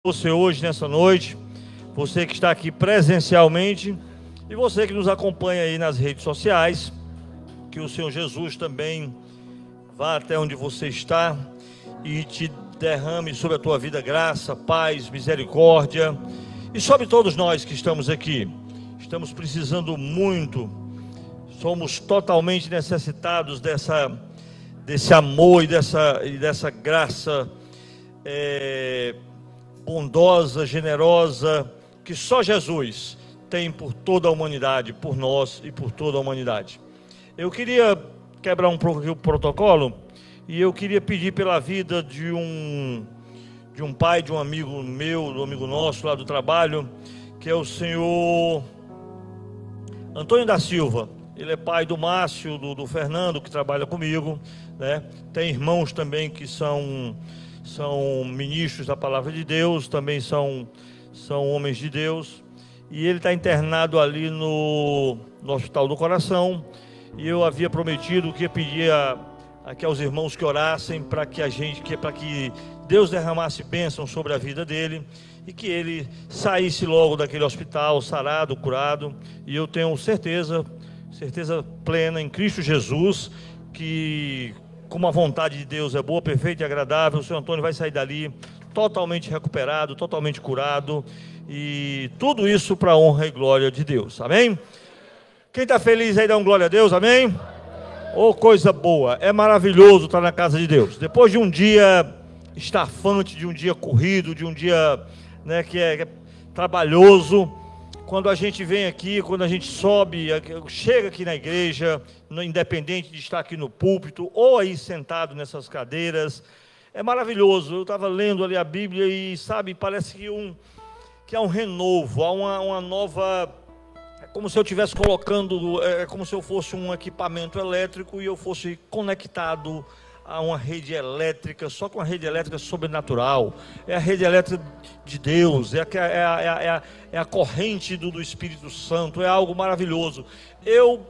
Você hoje, nessa noite, você que está aqui presencialmente e você que nos acompanha aí nas redes sociais, que o Senhor Jesus também vá até onde você está e te derrame sobre a tua vida graça, paz, misericórdia e sobre todos nós que estamos aqui. Estamos precisando muito, somos totalmente necessitados desse amor e dessa graça bondosa, generosa, que só Jesus tem por toda a humanidade, por nós e por toda a humanidade. Eu queria quebrar um pouco aqui o protocolo e eu queria pedir pela vida de um pai, de um amigo meu, do amigo nosso lá do trabalho, que é o senhor Antônio da Silva. Ele é pai do Márcio, do Fernando, que trabalha comigo, né? Tem irmãos também que são ministros da palavra de Deus, também são homens de Deus, e ele está internado ali no Hospital do Coração, e eu havia prometido que ia pedir aqui aos irmãos que orassem para que Deus derramasse bênção sobre a vida dele, e que ele saísse logo daquele hospital, sarado, curado, e eu tenho certeza plena em Cristo Jesus, que como a vontade de Deus é boa, perfeita e agradável, o senhor Antônio vai sair dali totalmente recuperado, totalmente curado, e tudo isso para a honra e glória de Deus, amém? Quem está feliz aí, dá um glória a Deus, amém? Oh, coisa boa, é maravilhoso estar na casa de Deus, depois de um dia estafante, de um dia corrido, de um dia, né, que é trabalhoso. Quando a gente vem aqui, quando a gente sobe, chega aqui na igreja, independente de estar aqui no púlpito ou aí sentado nessas cadeiras, é maravilhoso. Eu estava lendo ali a Bíblia e, sabe, parece que há um renovo, há uma nova... É como se eu estivesse colocando, é como se eu fosse um equipamento elétrico e eu fosse conectado a uma rede elétrica, só com uma rede elétrica sobrenatural. É a rede elétrica de Deus, é a corrente do Espírito Santo, é algo maravilhoso. Eu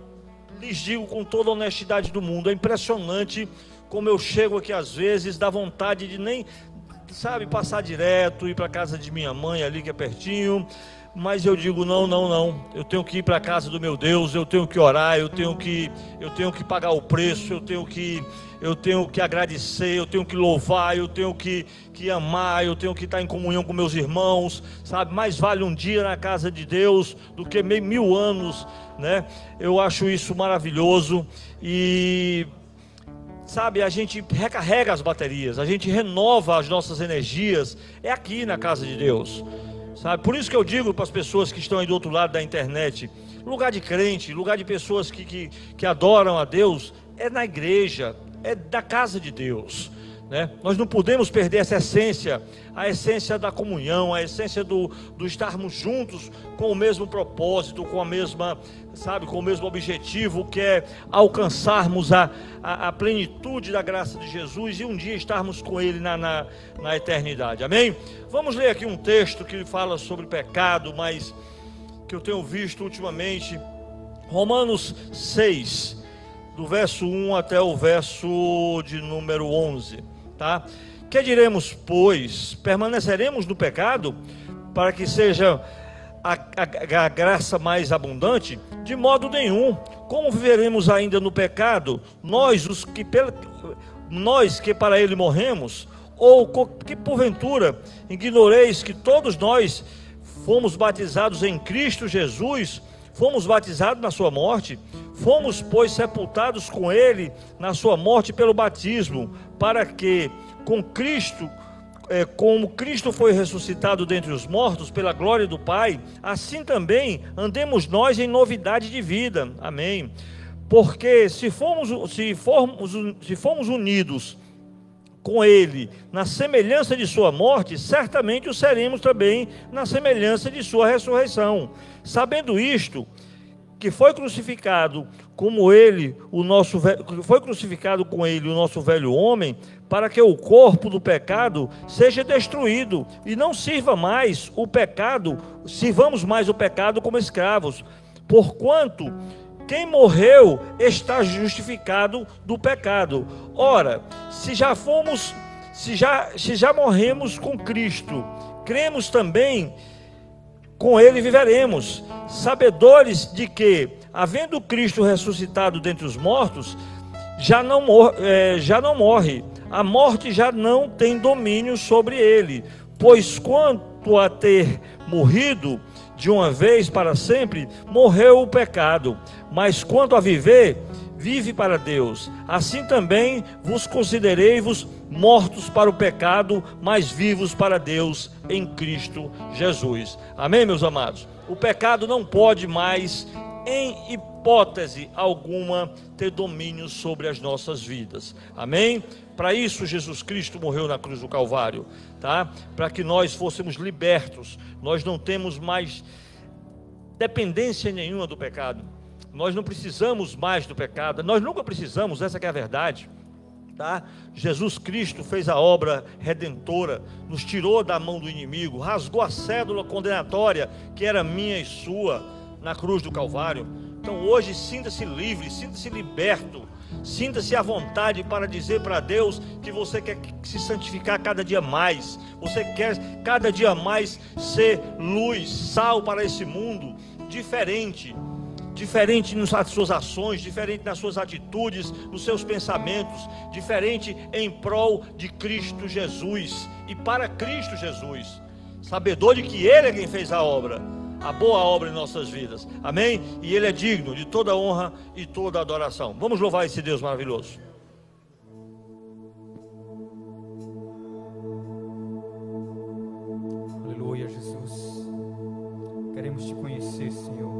lhes digo com toda a honestidade do mundo, é impressionante como eu chego aqui às vezes, dá vontade de nem, sabe, passar direto, ir para a casa de minha mãe ali que é pertinho, mas eu digo não, eu tenho que ir para a casa do meu Deus, eu tenho que orar, eu tenho que pagar o preço, eu tenho que agradecer, eu tenho que louvar, eu tenho que amar, eu tenho que estar em comunhão com meus irmãos, sabe? Mais vale um dia na casa de Deus do que 1000 anos, né? Eu acho isso maravilhoso e, sabe, a gente recarrega as baterias, a gente renova as nossas energias, é aqui na casa de Deus, sabe? Por isso que eu digo para as pessoas que estão aí do outro lado da internet, lugar de crente, lugar de pessoas que adoram a Deus, é na igreja, é da casa de Deus, né? Nós não podemos perder essa essência, a essência da comunhão, a essência do estarmos juntos com o mesmo propósito, com a mesma, sabe, com o mesmo objetivo, que é alcançarmos a plenitude da graça de Jesus e um dia estarmos com Ele na eternidade, amém? Vamos ler aqui um texto que fala sobre pecado, mas que eu tenho visto ultimamente, Romanos 6, do verso 1 até o verso de número 11, tá? Que diremos, pois? Permaneceremos no pecado para que seja a graça mais abundante? De modo nenhum. Como viveremos ainda no pecado? Nós que para ele morremos? Ou que porventura ignoreis que todos nós fomos batizados em Cristo Jesus? Fomos batizados na sua morte? Fomos, pois, sepultados com ele na sua morte pelo batismo, para que com Cristo, como Cristo foi ressuscitado dentre os mortos pela glória do Pai, assim também andemos nós em novidade de vida. Amém. Porque se formos unidos com ele na semelhança de sua morte, certamente o seremos também na semelhança de sua ressurreição. Sabendo isto, que foi crucificado com ele o nosso velho homem, para que o corpo do pecado seja destruído e não sirvamos mais o pecado como escravos, porquanto quem morreu está justificado do pecado. Ora, se já morremos com Cristo, cremos também com ele viveremos, sabedores de que, havendo Cristo ressuscitado dentre os mortos, já não morre, a morte já não tem domínio sobre ele, pois quanto a ter morrido de uma vez para sempre, morreu o pecado, mas quanto a viver, vive para Deus. Assim também vos considerei-vos mortos para o pecado, mas vivos para Deus em Cristo Jesus. Amém, meus amados? O pecado não pode mais, em hipótese alguma, ter domínio sobre as nossas vidas. Amém? Para isso Jesus Cristo morreu na cruz do Calvário, tá? Para que nós fôssemos libertos. Nós não temos mais dependência nenhuma do pecado. Nós não precisamos mais do pecado. Nós nunca precisamos, essa que é a verdade, tá? Jesus Cristo fez a obra redentora, nos tirou da mão do inimigo, rasgou a cédula condenatória que era minha e sua na cruz do Calvário. Então hoje sinta-se livre, sinta-se liberto, sinta-se à vontade para dizer para Deus que você quer se santificar cada dia mais, você quer cada dia mais ser luz, sal para esse mundo, diferente nas suas ações, diferente nas suas atitudes, nos seus pensamentos, diferente em prol de Cristo Jesus e para Cristo Jesus, sabedor de que Ele é quem fez a obra, a boa obra em nossas vidas, amém? E Ele é digno de toda honra e toda adoração. Vamos louvar esse Deus maravilhoso. Aleluia, Jesus. Queremos te conhecer, Senhor.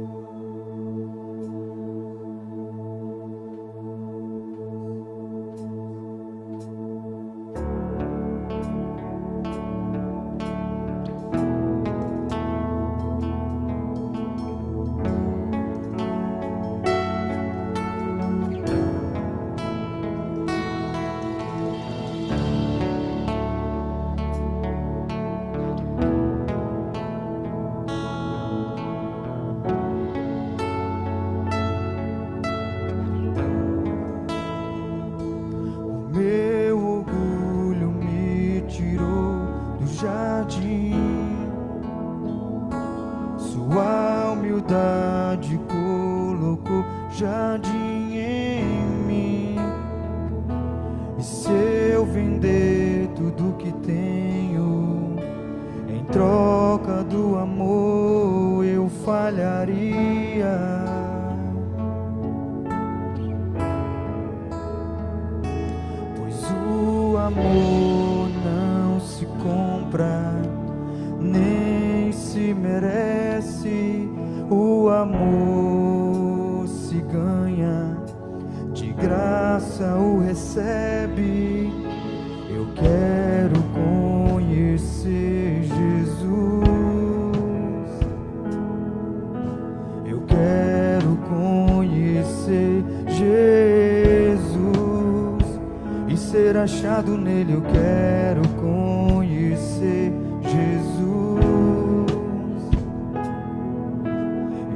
Achado nele, eu quero conhecer Jesus.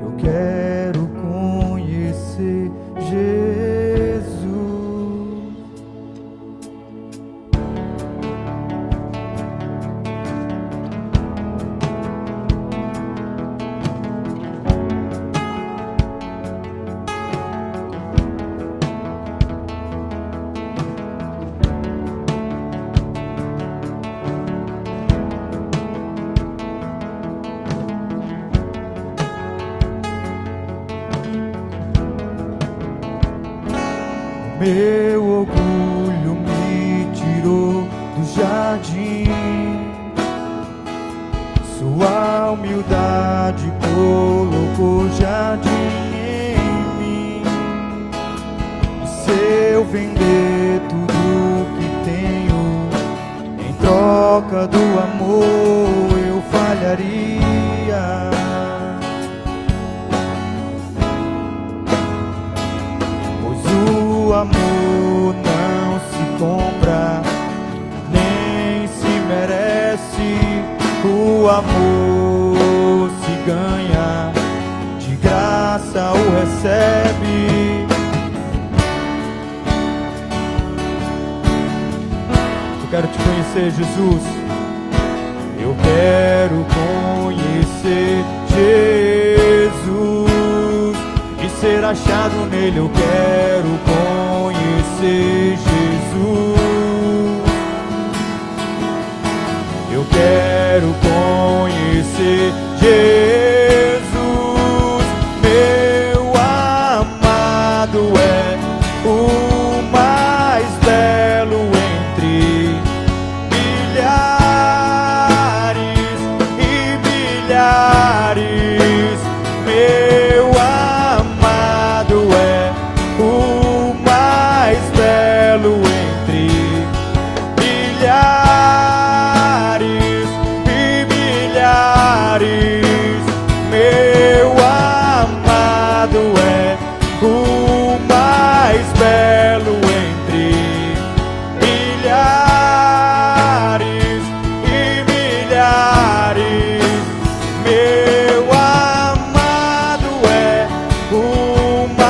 Eu quero conhecer Jesus. Meu orgulho me tirou do jardim, sua humildade colocou jardim em mim. E se eu vender tudo que tenho em troca do amor, eu falharia. O amor não se compra, nem se merece. O amor se ganha, de graça o recebe. Eu quero te conhecer, Jesus. Eu quero conhecer Jesus e ser achado nele. Eu quero conhecer Jesus. Eu quero conhecer Jesus. Meu amado é o mais belo entre milhares e milhares. Meu amado é o mais belo entre milhares e milhares. Meu amado é o mais belo entre milhares e milhares. Meu amado é o mais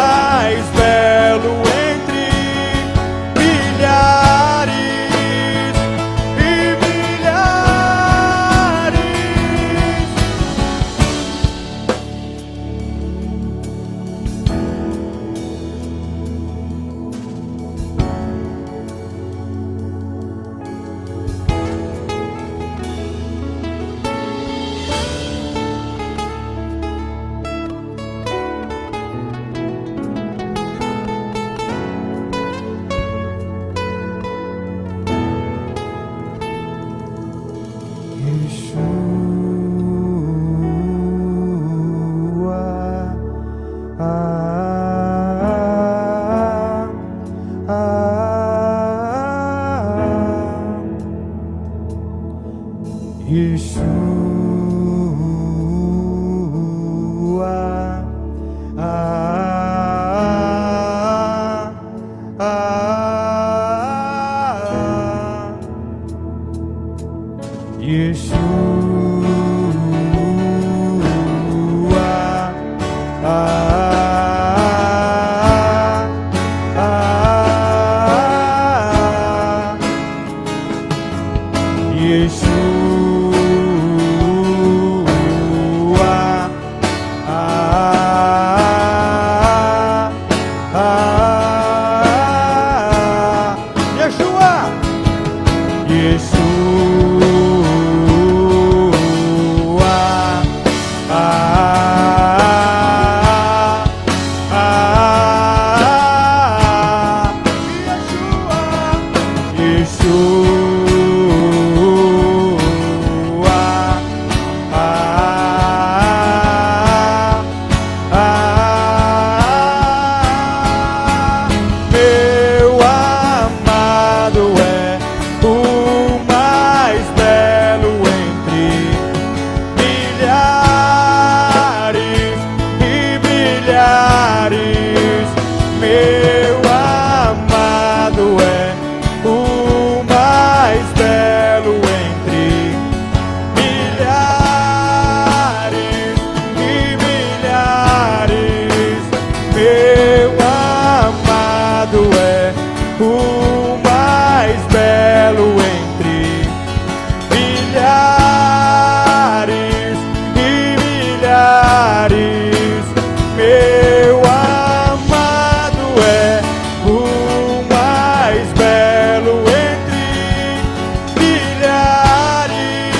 belo entre milhares e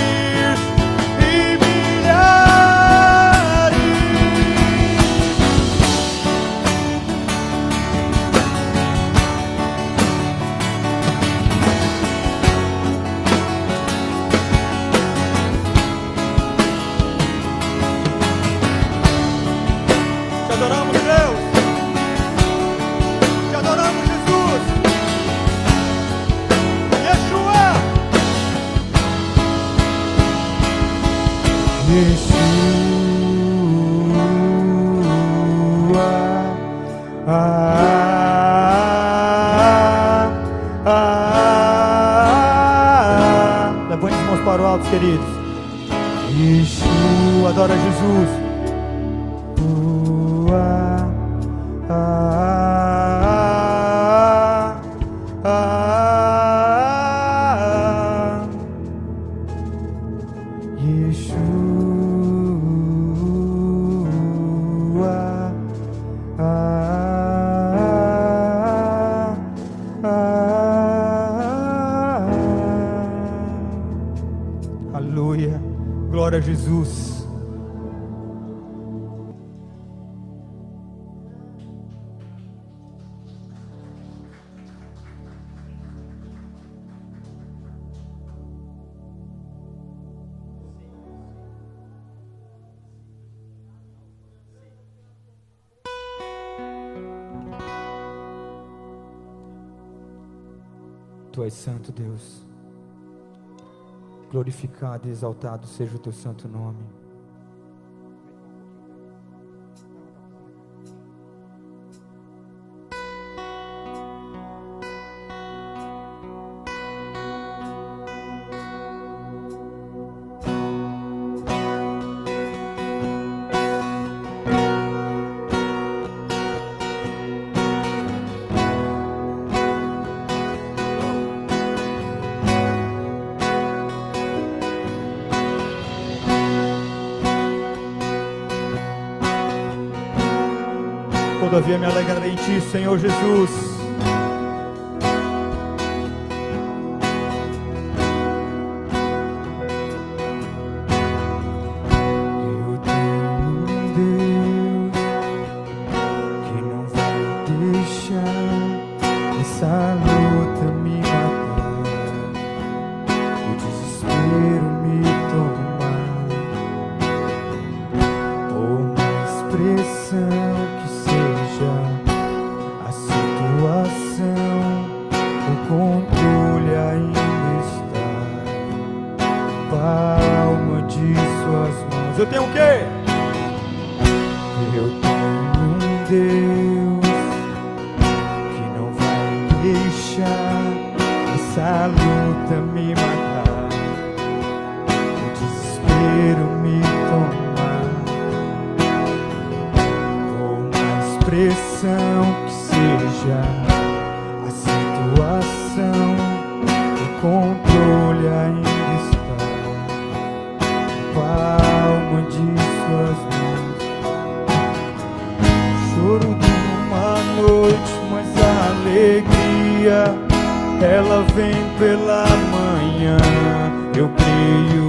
milhares. Levante as mãos para o alto, queridos. Yeshua, adora Jesus. Aleluia. Glória a Jesus. Tu és santo, Deus. Glorificado e exaltado seja o teu santo nome. Todavia me alegrarei em ti, Senhor Jesus. Eu tenho um Deus que não vai deixar essa luta me matar, o desespero me tomar, por mais pressão a situação, o controle ainda está na palma de suas mãos. Eu tenho o quê? Eu tenho um Deus que não vai deixar essa luta me matar, o desespero me tomar, pressão que seja a situação, o controle ainda está na palma de suas mãos. Choro de uma noite, mas a alegria ela vem pela manhã. Eu creio,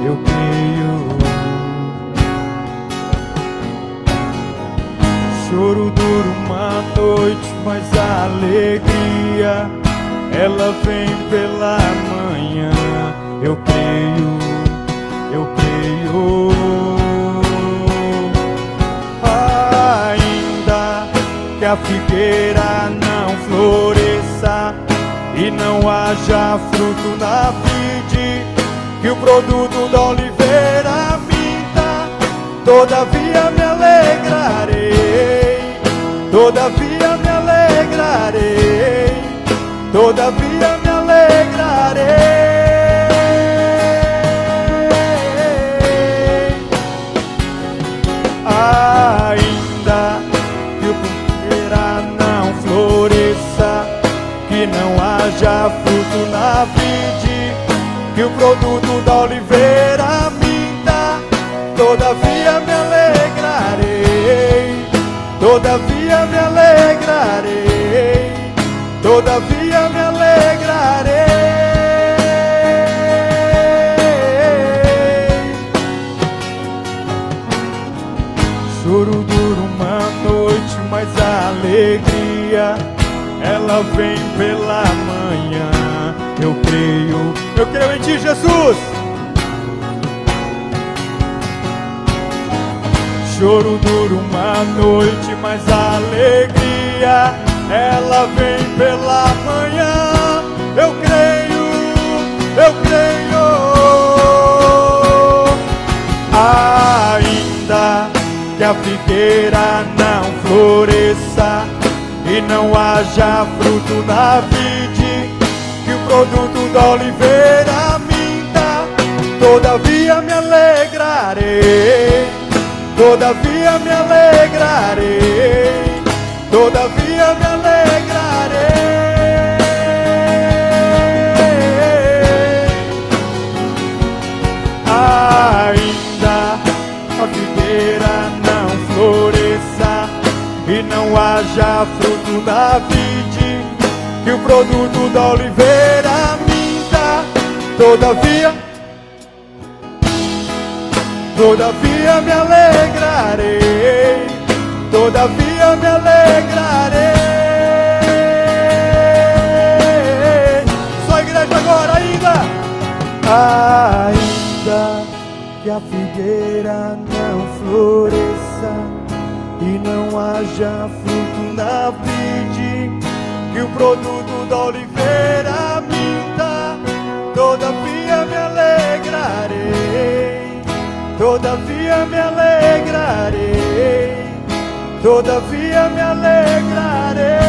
eu creio. Choro dura uma noite, mas a alegria ela vem pela manhã. Eu creio, eu creio. Ainda que a figueira não floresça e não haja fruto na vide, que o produto da oliveira minta, todavia me alegrarei. Todavia me alegrarei, todavia me alegrarei. Ainda que o figueira não floresça, que não haja fruto na vide, que o produto da oliveira minta, todavia me alegrarei. Todavia me alegrarei, todavia me alegrarei. Choro dura uma noite, mas a alegria ela vem pela manhã. Eu creio em ti, Jesus. Choro dura uma noite, mas a alegria ela vem pela manhã. Eu creio, eu creio. Ainda que a figueira não floresça e não haja fruto na vide, que o produto da oliveira minta, todavia me alegrarei. Todavia me alegrarei, todavia me alegrarei. haja fruto na vide, que o produto da oliveira minta. Todavia me alegrarei, todavia me alegrarei. Só a igreja agora ainda que a figueira não floresça e não haja fruto na vide, que o produto da oliveira minta. Todavia me alegrarei, todavia me alegrarei, todavia me alegrarei.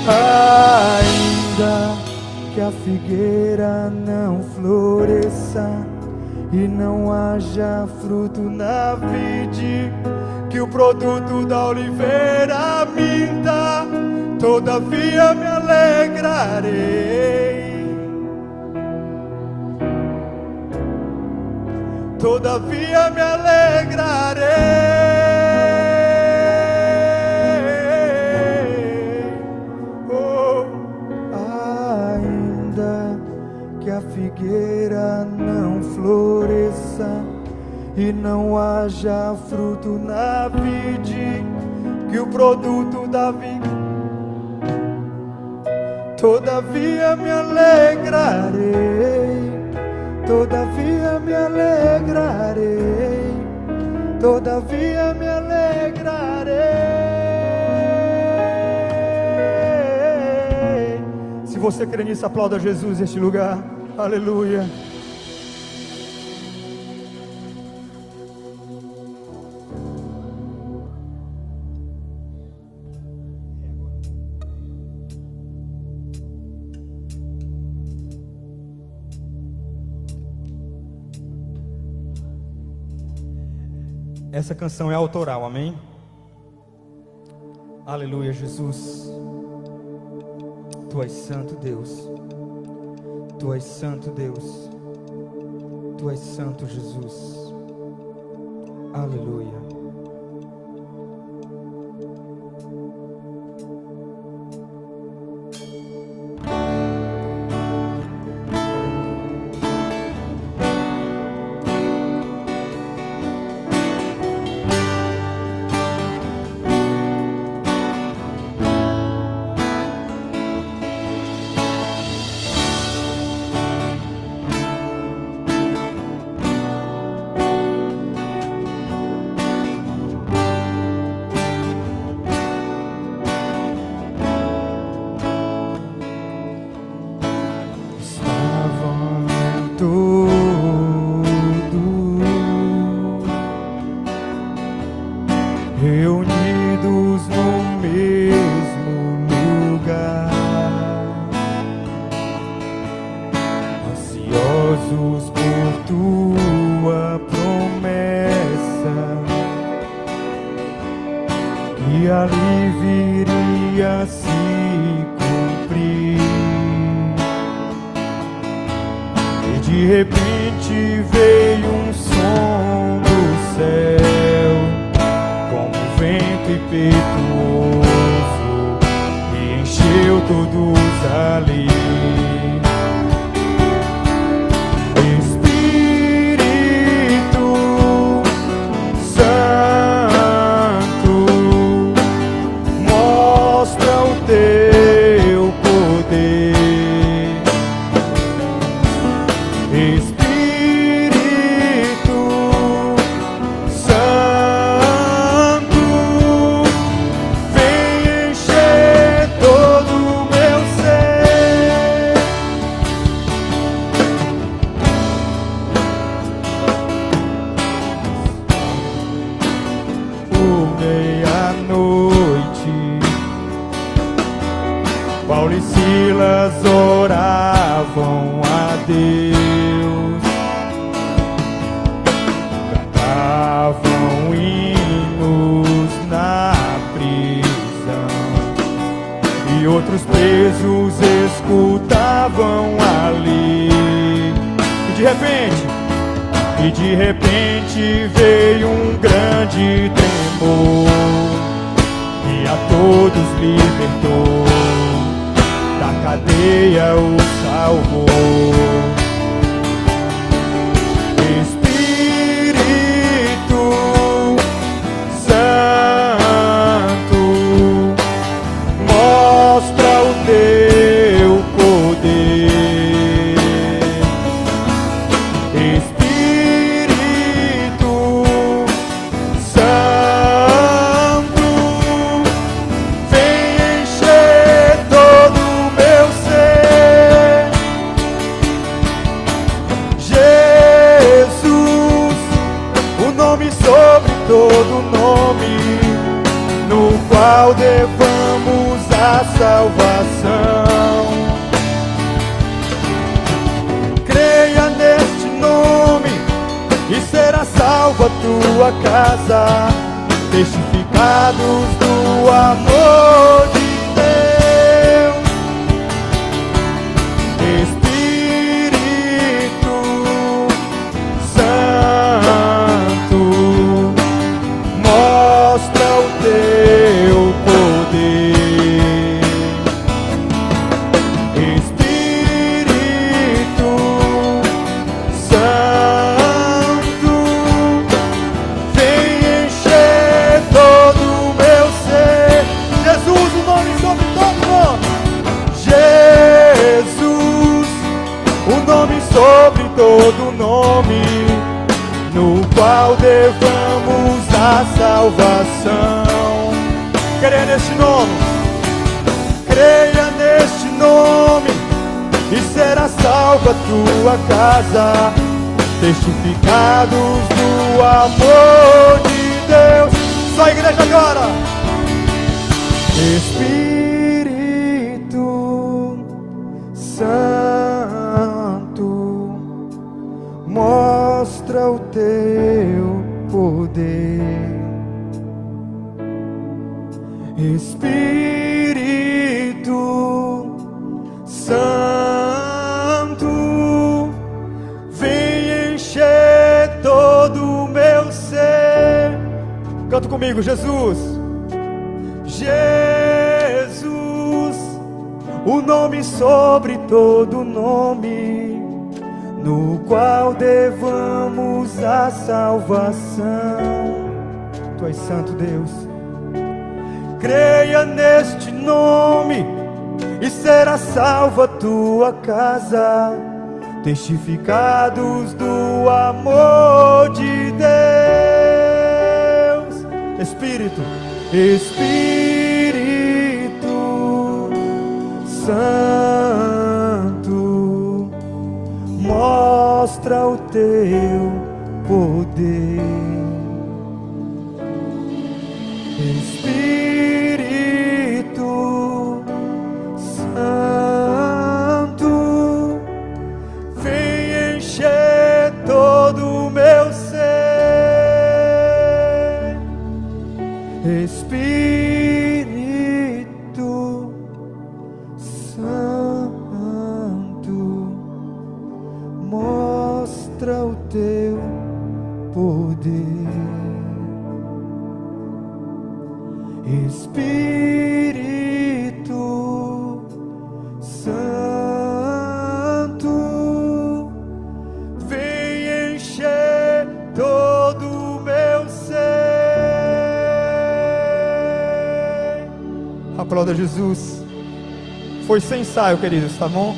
Ainda que a figueira não floresça e não haja fruto na vide, que o produto da oliveira minta. Todavia me alegrarei, todavia me alegrarei. Oh, ainda que a figueira não floresça e não haja fruto na vide, que o produto da vide. Todavia me alegrarei, todavia me alegrarei, todavia me alegrarei. Se você crê nisso, aplauda Jesus neste lugar. Aleluia. Essa canção é autoral, amém? Aleluia, Jesus. Tu és santo, Deus. Tu és santo, Deus. Tu és santo, Jesus. Aleluia. Reunidos no mesmo lugar, ansiosos por tua promessa, que ali viria se cumprir. E de repente veio um som do céu, vento impetuoso, e encheu todos ali. Espírito Santo, mostra o teu poder. Espírito Santo, Paulo e Silas oravam a Deus, cantavam hinos na prisão, e outros presos escutavam ali. E de repente e de repente veio um grande tremor e a todos libertou, da cadeia o salvou. Espírito Santo, mostra o teu poder. Espírito Santo, vem encher todo o meu ser. Jesus, o nome sobre todo nome, no qual devamos a salvação. Creia neste nome e será salva a tua casa, testificados do amor de Deus. Espírito Santo, mostra o teu poder. Espírito Santo, vem encher todo o meu ser. Jesus, o nome sobre todo nome. Jesus, o nome sobre todo nome, no qual devamos a salvação. Creia neste nome, creia neste nome, e será salva a tua casa, testificados do amor de Deus. Só a igreja agora. Espírito Santo, mostra o teu poder. Espírito Santo, vem encher todo o meu ser. Canta comigo, Jesus. Jesus, o nome sobre todo nome, no qual devamos a salvação. Tu és santo, Deus. Creia neste nome e será salva a tua casa, testificados do amor de Deus. Espírito, Espírito Santo, mostra o teu poder. Espírito Santo, vem encher todo o meu ser. Espírito Santo, mostra o teu poder. Espírito Santo, vem encher todo o meu ser. Aplauda Jesus. Foi sem ensaio, queridos, tá bom?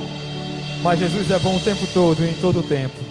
Mas Jesus é bom o tempo todo e em todo o tempo.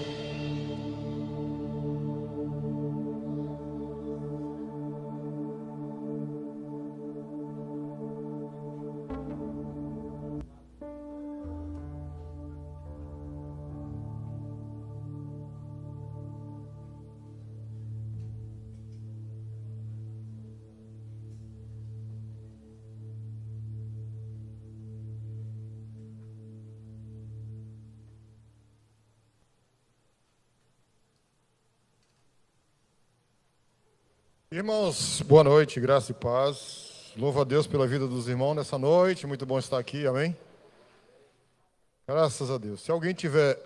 Irmãos, boa noite, graça e paz. Louvo a Deus pela vida dos irmãos nessa noite. Muito bom estar aqui, amém? Graças a Deus. Se alguém tiver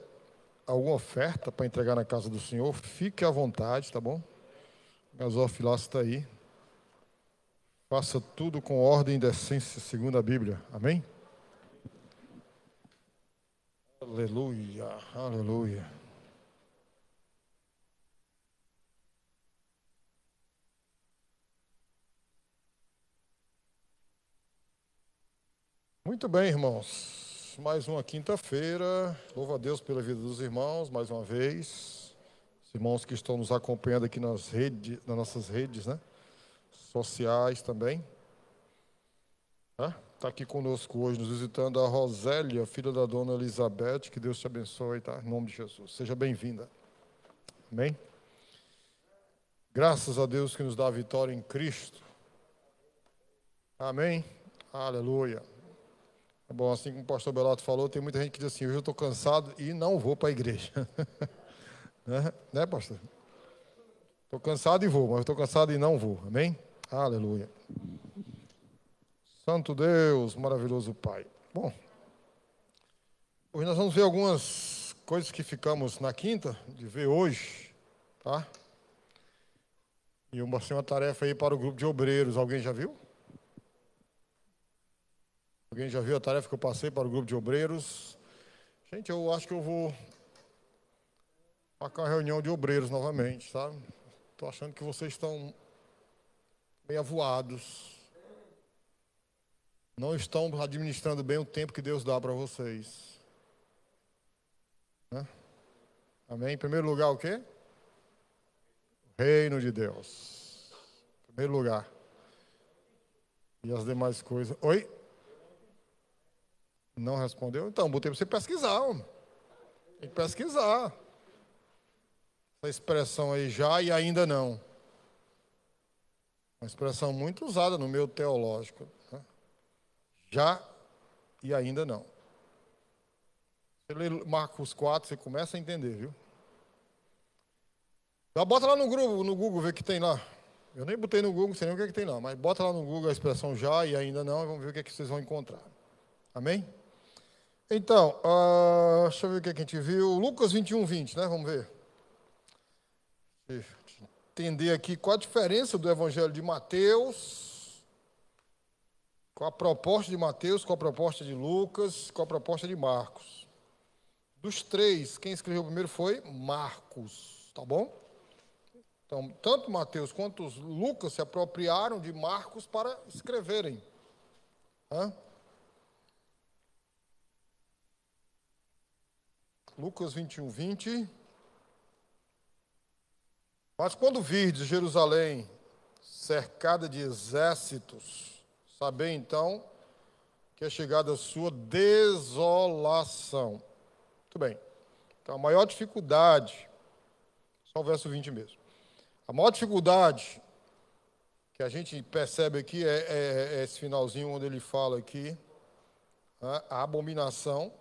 alguma oferta para entregar na casa do Senhor, fique à vontade, tá bom? O gasofilaço está aí. Faça tudo com ordem e decência, segundo a Bíblia. Amém? Aleluia, aleluia. Muito bem, irmãos. Mais uma quinta-feira. Louvo a Deus pela vida dos irmãos, mais uma vez. Os irmãos que estão nos acompanhando aqui nas nossas redes, né? Sociais também. Está aqui conosco hoje, nos visitando a Rosélia, filha da dona Elizabeth. Que Deus te abençoe, tá? Em nome de Jesus. Seja bem-vinda. Amém? Graças a Deus que nos dá a vitória em Cristo. Amém? Aleluia. Bom, assim como o pastor Belato falou, tem muita gente que diz assim: hoje eu estou cansado e não vou para a igreja. Né, pastor? Estou cansado e vou, mas estou cansado e não vou. Amém? Aleluia. Santo Deus, maravilhoso Pai. Bom, hoje nós vamos ver algumas coisas que ficamos na quinta de ver hoje, tá? E uma tarefa aí para o grupo de obreiros. Alguém já viu? Alguém já viu a tarefa que eu passei para o grupo de obreiros? Gente, eu acho que eu vou marcar uma reunião de obreiros novamente, sabe? Estou achando que vocês estão meio avoados. Não estão administrando bem o tempo que Deus dá para vocês. Né? Amém? Em primeiro lugar, o quê? O reino de Deus. Em primeiro lugar. E as demais coisas. Oi? Não respondeu? Então, botei para você pesquisar, homem. Tem que pesquisar. Essa expressão aí, já e ainda não. Uma expressão muito usada no meio teológico. Né? Já e ainda não. Você lê Marcos 4, você começa a entender, viu? Já bota lá no Google, vê o que tem lá. Eu nem botei no Google, não sei nem o que, é que tem lá, mas bota lá no Google a expressão já e ainda não e vamos ver o que, é que vocês vão encontrar. Amém? Então, deixa eu ver o que a gente viu. Lucas 21, 20, né? Vamos ver. Entender aqui qual a diferença do Evangelho de Mateus, qual a proposta de Mateus, qual a proposta de Lucas, qual a proposta de Marcos. Dos três, quem escreveu primeiro foi Marcos, tá bom? Então, tanto Mateus quanto Lucas se apropriaram de Marcos para escreverem. Lucas 21, 20. Mas quando virdes Jerusalém cercada de exércitos, sabei então que é chegada a sua desolação. Muito bem. Então, a maior dificuldade, só o verso 20 mesmo. A maior dificuldade que a gente percebe aqui é esse finalzinho onde ele fala aqui, a abominação,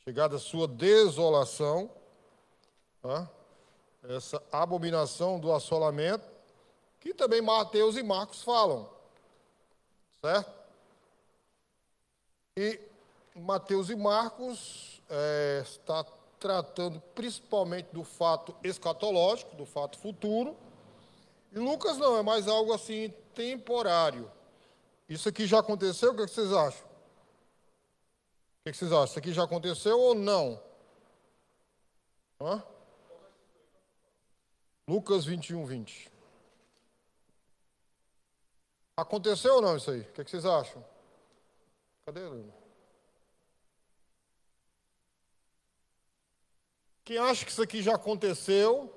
chegada a sua desolação, essa abominação do assolamento, que também Mateus e Marcos falam, certo? E Mateus e Marcos está tratando principalmente do fato escatológico, do fato futuro, e Lucas não, é mais algo assim temporário. Isso aqui já aconteceu, o que vocês acham? O que vocês acham? Isso aqui já aconteceu ou não? Lucas 21, 20. Aconteceu ou não isso aí? O que vocês acham? Cadê ele? Quem acha que isso aqui já aconteceu,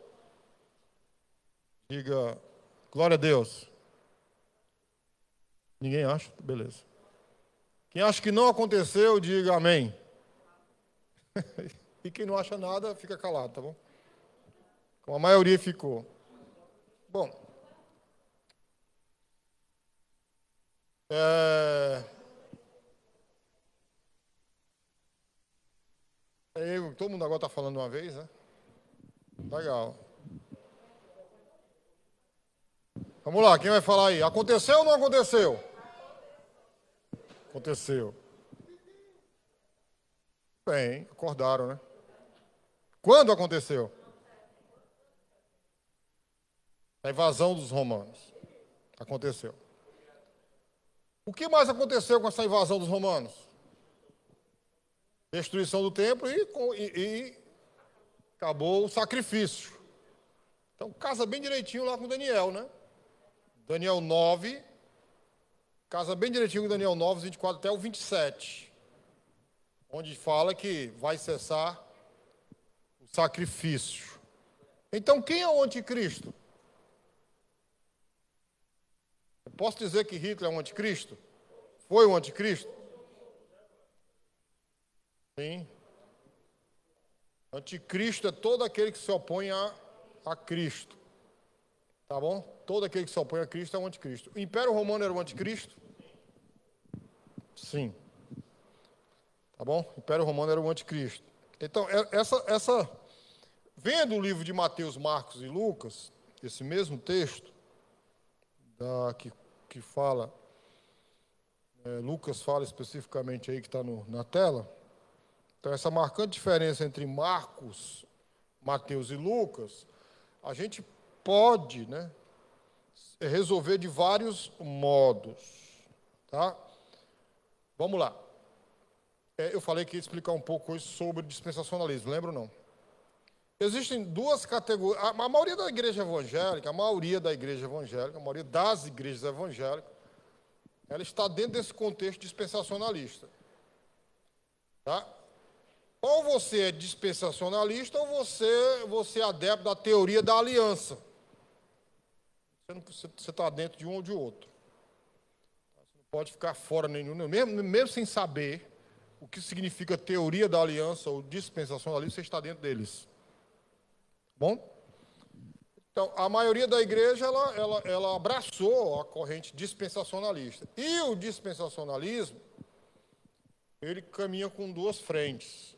diga glória a Deus. Ninguém acha? Beleza. Quem acha que não aconteceu, diga amém. E quem não acha nada, fica calado, tá bom? Como a maioria ficou. Bom. Todo mundo agora está falando uma vez, né? Legal. Vamos lá, quem vai falar aí? Aconteceu ou não aconteceu? Aconteceu. Bem, acordaram, né? Quando aconteceu? A invasão dos romanos. Aconteceu. O que mais aconteceu com essa invasão dos romanos? Destruição do templo e acabou o sacrifício. Então, casa bem direitinho lá com Daniel, né? Daniel 9, casa bem direitinho com Daniel 9, 24 até o 27, onde fala que vai cessar o sacrifício. Então, quem é o anticristo? Eu posso dizer que Hitler é um anticristo? Foi um anticristo? Sim. Anticristo é todo aquele que se opõe a Cristo. Tá bom? Todo aquele que se opõe a Cristo é um anticristo. O Império Romano era um anticristo? Sim. Tá bom? O Império Romano era um anticristo. Então, vendo o livro de Mateus, Marcos e Lucas, esse mesmo texto, que fala, Lucas fala especificamente aí, que está na tela. Então, essa marcante diferença entre Marcos, Mateus e Lucas, a gente pode, né, resolver de vários modos. Tá? Vamos lá. Eu falei que ia explicar um pouco hoje sobre dispensacionalismo, lembra ou não? Existem duas categorias. A maioria da igreja evangélica, a maioria das igrejas evangélicas, ela está dentro desse contexto dispensacionalista. Tá? Ou você é dispensacionalista ou você é adepto da teoria da aliança. Você está dentro de um ou de outro. Você não pode ficar fora nenhum, mesmo sem saber o que significa teoria da aliança ou dispensacionalismo, você está dentro deles. Bom? Então, a maioria da igreja, ela abraçou a corrente dispensacionalista. E o dispensacionalismo, ele caminha com duas frentes.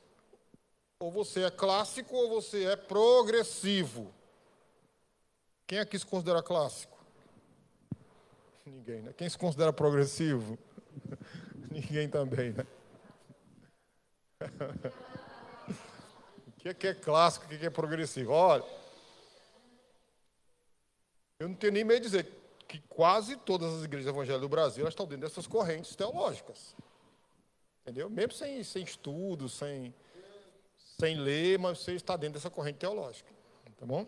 Ou você é clássico ou você é progressivo. Quem aqui se considera clássico? Ninguém, né? Quem se considera progressivo? Ninguém também, né? O que é clássico, o que é progressivo? Olha, eu não tenho nem medo de dizer que quase todas as igrejas evangélicas do Brasil elas estão dentro dessas correntes teológicas. Entendeu? Mesmo sem estudo, sem ler, mas você está dentro dessa corrente teológica. Tá bom?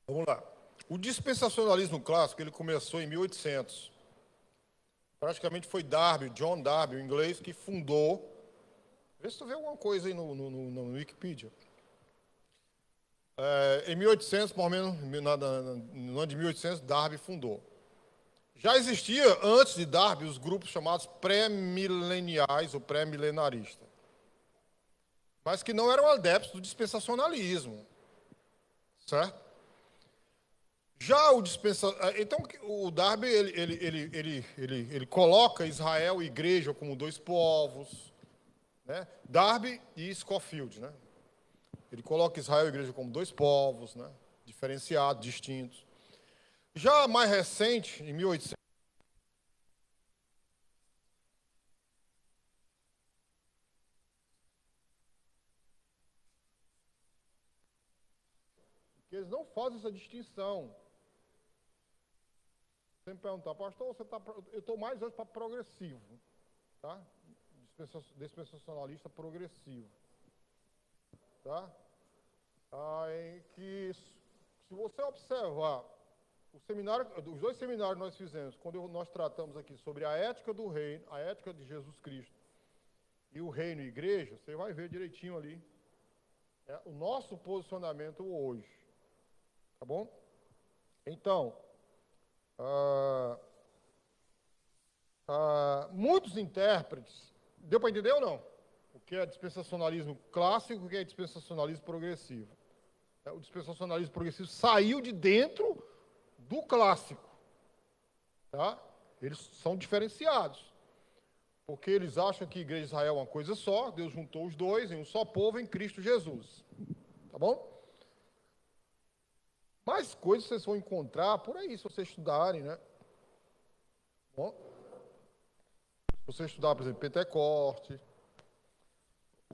Vamos lá. O dispensacionalismo clássico, ele começou em 1800. Praticamente foi John Darby, o inglês, que fundou. Vê se tu vê alguma coisa aí no Wikipedia. Em 1800, mais ou menos, no ano de 1800, Darby fundou. Já existia, antes de Darby, os grupos chamados pré-mileniais ou pré-milenaristas, mas que não eram adeptos do dispensacionalismo. Certo? Já então, o Darby, ele coloca Israel e igreja como dois povos, né? Darby e Scofield, né? Ele coloca Israel e igreja como dois povos, né? Diferenciados, distintos. Já mais recente, em 1800, eles não fazem essa distinção. Você me perguntar, pastor, eu estou mais hoje para progressivo, tá? Dispensacionalista progressivo, tá? Em que, se você observar os dois seminários que nós fizemos, quando nós tratamos aqui sobre a ética do reino, a ética de Jesus Cristo e o reino e igreja, você vai ver direitinho ali o nosso posicionamento hoje, tá bom? Então, muitos intérpretes, deu para entender ou não? O que é dispensacionalismo clássico e o que é dispensacionalismo progressivo. O dispensacionalismo progressivo saiu de dentro do clássico. Tá? Eles são diferenciados. Porque eles acham que a igreja de Israel é uma coisa só, Deus juntou os dois em um só povo em Cristo Jesus. Tá bom? Mais coisas vocês vão encontrar por aí, se vocês estudarem, né? Bom, se você estudar, por exemplo, Pentecoste,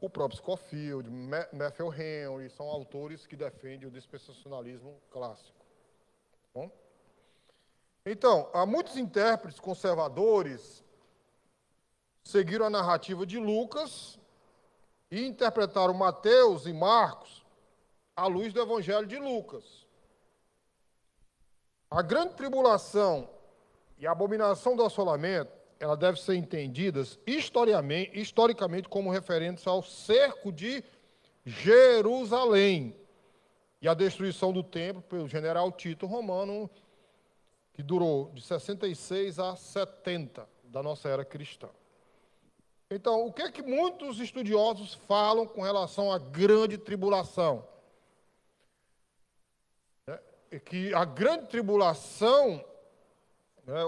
o próprio Scofield, Matthew Henry, são autores que defendem o dispensacionalismo clássico. Bom? Então, há muitos intérpretes conservadores seguiram a narrativa de Lucas e interpretaram Mateus e Marcos à luz do Evangelho de Lucas. A grande tribulação e a abominação do assolamento, ela deve ser entendidas historicamente como referentes ao cerco de Jerusalém e a destruição do templo pelo general Tito romano, que durou de 66 a 70 da nossa era cristã. Então, o que é que muitos estudiosos falam com relação à grande tribulação? É que a grande tribulação, né,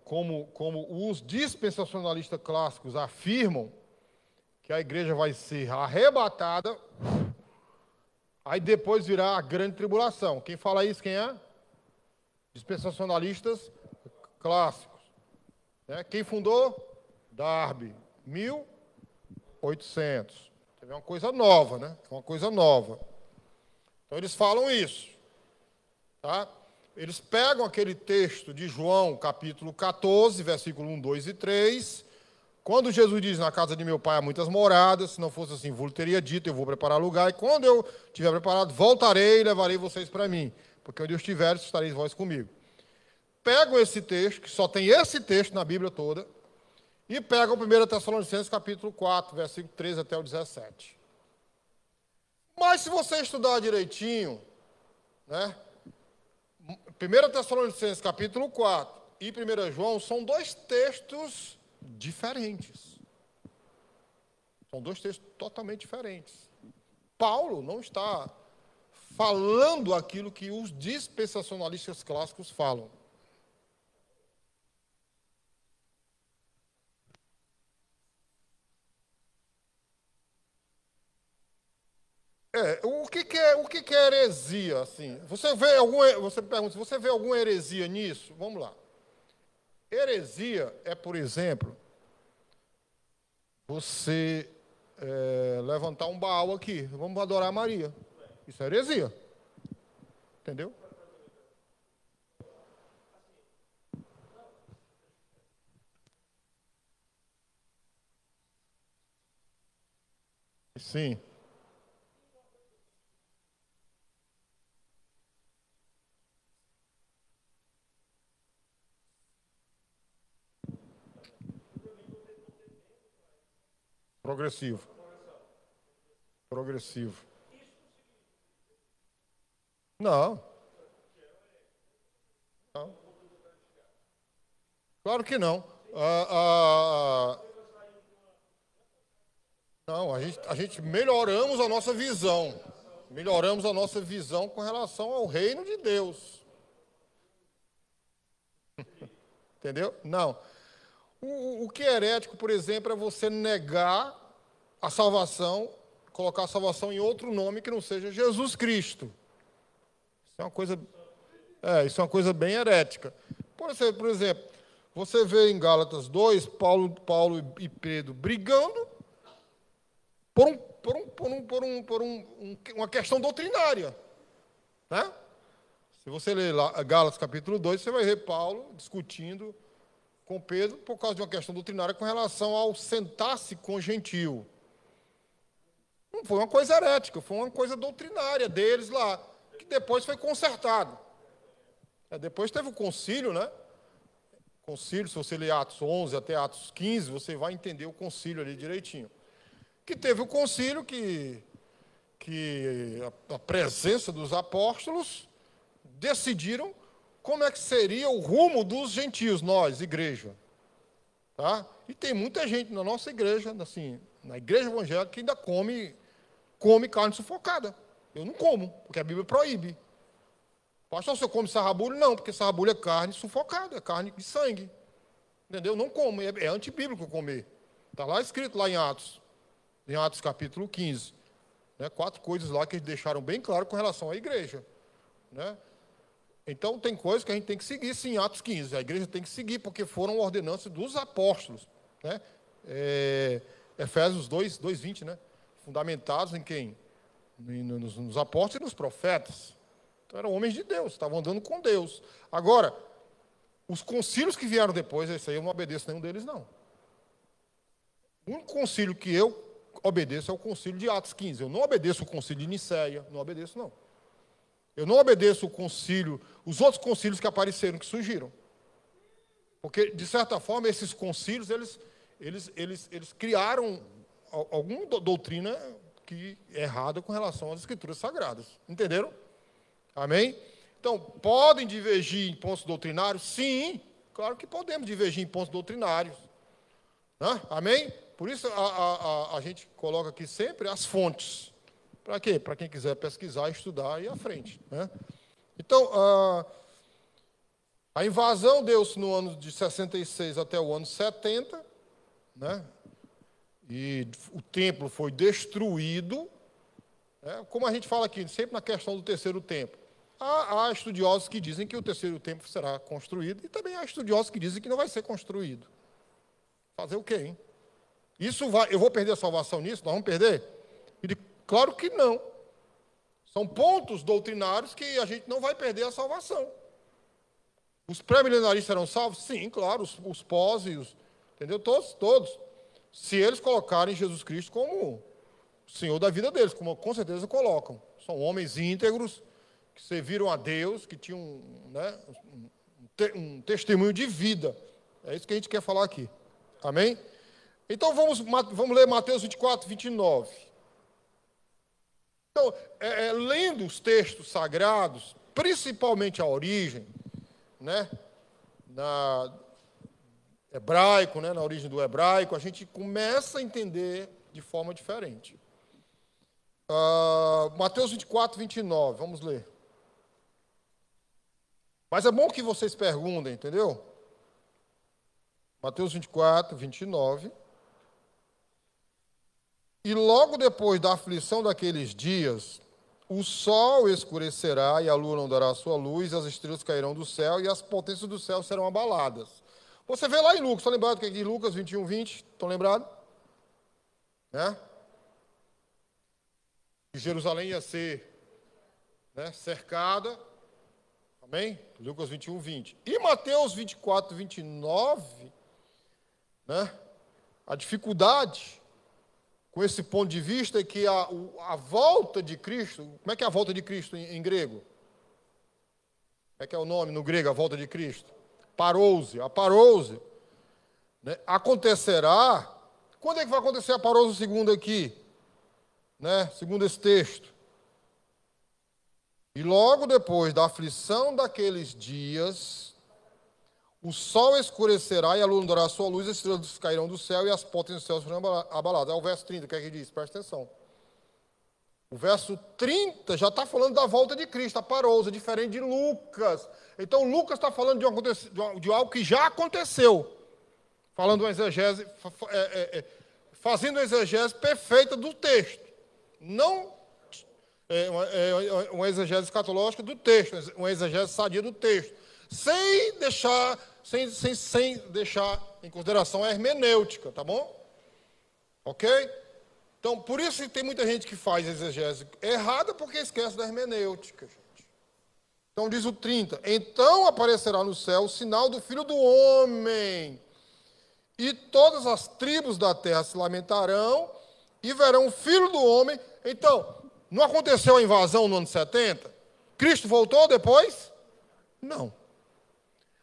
como os dispensacionalistas clássicos afirmam, que a igreja vai ser arrebatada, aí depois virá a grande tribulação. Quem fala isso, quem é? Dispensacionalistas clássicos. Né? Quem fundou? Darby. 1800. É uma coisa nova, né? É uma coisa nova. Então eles falam isso. Tá? Eles pegam aquele texto de João, capítulo 14, versículo 1, 2 e 3, quando Jesus diz, na casa de meu pai há muitas moradas, se não fosse assim, vos teria dito, eu vou preparar lugar, e quando eu estiver preparado, voltarei e levarei vocês para mim, porque onde eu estiver, estareis vós comigo. Pegam esse texto, que só tem esse texto na Bíblia toda, e pegam 1 Tessalonicenses, capítulo 4, versículo 13 até o 17. Mas se você estudar direitinho, né, 1 Tessalonicenses, capítulo 4 e 1 João são dois textos diferentes. São dois textos totalmente diferentes. Paulo não está falando aquilo que os dispensacionalistas clássicos falam. O que é heresia? Assim? Você pergunta, você vê alguma heresia nisso? Vamos lá. Heresia é, por exemplo, você levantar um Baal aqui. Vamos adorar Maria. Isso é heresia. Entendeu? Sim. Progressivo. Progressivo. Não. Não. Claro que não. Não, a gente melhoramos a nossa visão. Melhoramos a nossa visão com relação ao reino de Deus. Entendeu? Não. O que é herético, por exemplo, é você negar a salvação, colocar a salvação em outro nome que não seja Jesus Cristo. Isso é uma coisa bem herética. Por exemplo, você vê em Gálatas 2, Paulo e Pedro brigando por uma questão doutrinária. Né? Se você ler lá Gálatas capítulo 2, você vai ver Paulo discutindo com Pedro por causa de uma questão doutrinária com relação ao sentar-se com gentio. Não foi uma coisa herética, foi uma coisa doutrinária deles lá, que depois foi consertado. Depois teve o concílio, né? Concílio, se você ler Atos 11 até Atos 15, você vai entender o concílio ali direitinho. Que teve o concílio que a presença dos apóstolos decidiram como é que seria o rumo dos gentios, nós, igreja. Tá? E tem muita gente na nossa igreja, assim, na igreja evangélica, que ainda come carne sufocada. Eu não como, porque a Bíblia proíbe. Pastor, você come sarrabulho? Não, porque sarrabulho é carne sufocada, é carne de sangue. Entendeu? Não como, é antibíblico comer. Está lá escrito, lá em Atos capítulo 15. Né? 4 coisas lá que eles deixaram bem claro com relação à igreja. Né? Então, tem coisas que a gente tem que seguir, sim, Atos 15. A igreja tem que seguir, porque foram ordenanças dos apóstolos. Né? Efésios 2, 20, né? fundamentados em quem? Nos apóstolos e nos profetas. Então eram homens de Deus, estavam andando com Deus. Agora, os concílios que vieram depois, esse aí eu não obedeço nenhum deles, não. O único concílio que eu obedeço é o concílio de Atos 15. Eu não obedeço o concílio de Nicéia, não obedeço, não. Eu não obedeço o concílio, os outros concílios que apareceram, que surgiram. Porque, de certa forma, esses concílios, eles criaram alguma doutrina que é errada com relação às Escrituras Sagradas. Entenderam? Amém? Então, podem divergir em pontos doutrinários? Sim, claro que podemos divergir em pontos doutrinários. Né? Amém? Por isso, a gente coloca aqui sempre as fontes. Para quê? Para quem quiser pesquisar, estudar e ir à frente. Né? Então, a invasão deu-se no ano de 66 até o ano 70, né? E o templo foi destruído, né? Como a gente fala aqui, sempre na questão do terceiro templo. Há estudiosos que dizem que o terceiro templo será construído, e também há estudiosos que dizem que não vai ser construído. Fazer o quê, hein? Eu vou perder a salvação nisso? Nós vamos perder? Claro que não. São pontos doutrinários que a gente não vai perder a salvação. Os pré-milenaristas serão salvos? Sim, claro, os pós e os... Entendeu? Todos. Se eles colocarem Jesus Cristo como o Senhor da vida deles, como com certeza colocam. São homens íntegros, que serviram a Deus, que tinham, né, um testemunho de vida. É isso que a gente quer falar aqui. Amém? Então, vamos ler Mateus 24, 29. Então, lendo os textos sagrados, principalmente a origem, né, hebraico, né, na origem do hebraico, a gente começa a entender de forma diferente. Mateus 24, 29, vamos ler. Mas é bom que vocês perguntem, entendeu? Mateus 24, 29. E logo depois da aflição daqueles dias, o sol escurecerá e a lua não dará sua luz, as estrelas cairão do céu e as potências do céu serão abaladas. Você vê lá em Lucas, estão lembrados que é de Lucas 21, 20? Estão lembrados? Né? Que Jerusalém ia ser, né, cercada. Amém? Lucas 21, 20. E Mateus 24, 29, né? A dificuldade com esse ponto de vista é que a volta de Cristo, como é que é a volta de Cristo em grego? Como é que é o nome no grego, a volta de Cristo? Parousia. A parousia, né, acontecerá. Quando é que vai acontecer a parousia segundo aqui? Né, segundo esse texto. E logo depois da aflição daqueles dias, o sol escurecerá e a lua não dará sua luz, as estrelas cairão do céu e as potências do céu serão abaladas. É o verso 30, o que é que diz? Presta atenção. O verso 30 já está falando da volta de Cristo, a parousia, diferente de Lucas. Então, Lucas está falando de algo que já aconteceu. Falando uma exegese, fazendo uma exegese perfeita do texto. Não uma exegese escatológica do texto, uma exegese sadia do texto. Sem deixar em consideração a hermenêutica, tá bom? Ok? Então, por isso que tem muita gente que faz exegese errada, porque esquece da hermenêutica, gente. Então, diz o 30, então aparecerá no céu o sinal do Filho do Homem, e todas as tribos da terra se lamentarão, e verão o Filho do Homem. Então, não aconteceu a invasão no ano 70? Cristo voltou depois? Não.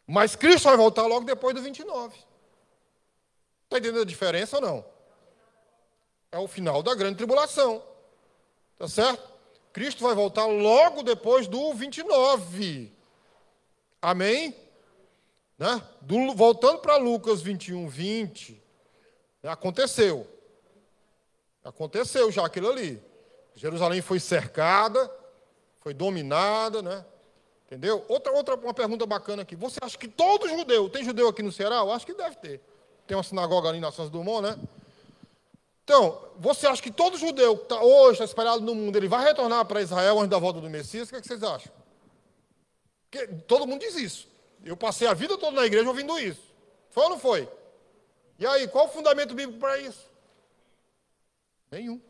Mas Cristo vai voltar logo depois do 29. Está entendendo a diferença ou não? É o final da grande tribulação. Tá certo? Cristo vai voltar logo depois do 29. Amém? Né? Voltando para Lucas 21, 20, aconteceu. Aconteceu já aquilo ali. Jerusalém foi cercada, foi dominada, né? Entendeu? Uma pergunta bacana aqui. Você acha que todo judeu, tem judeu aqui no Ceará? Eu acho que deve ter. Tem uma sinagoga ali na Santos Dumont, né? Então, você acha que todo judeu que hoje está espalhado no mundo, ele vai retornar para Israel antes da volta do Messias? O que vocês acham? Porque todo mundo diz isso. Eu passei a vida toda na igreja ouvindo isso. Foi ou não foi? E aí, qual o fundamento bíblico para isso? Nenhum.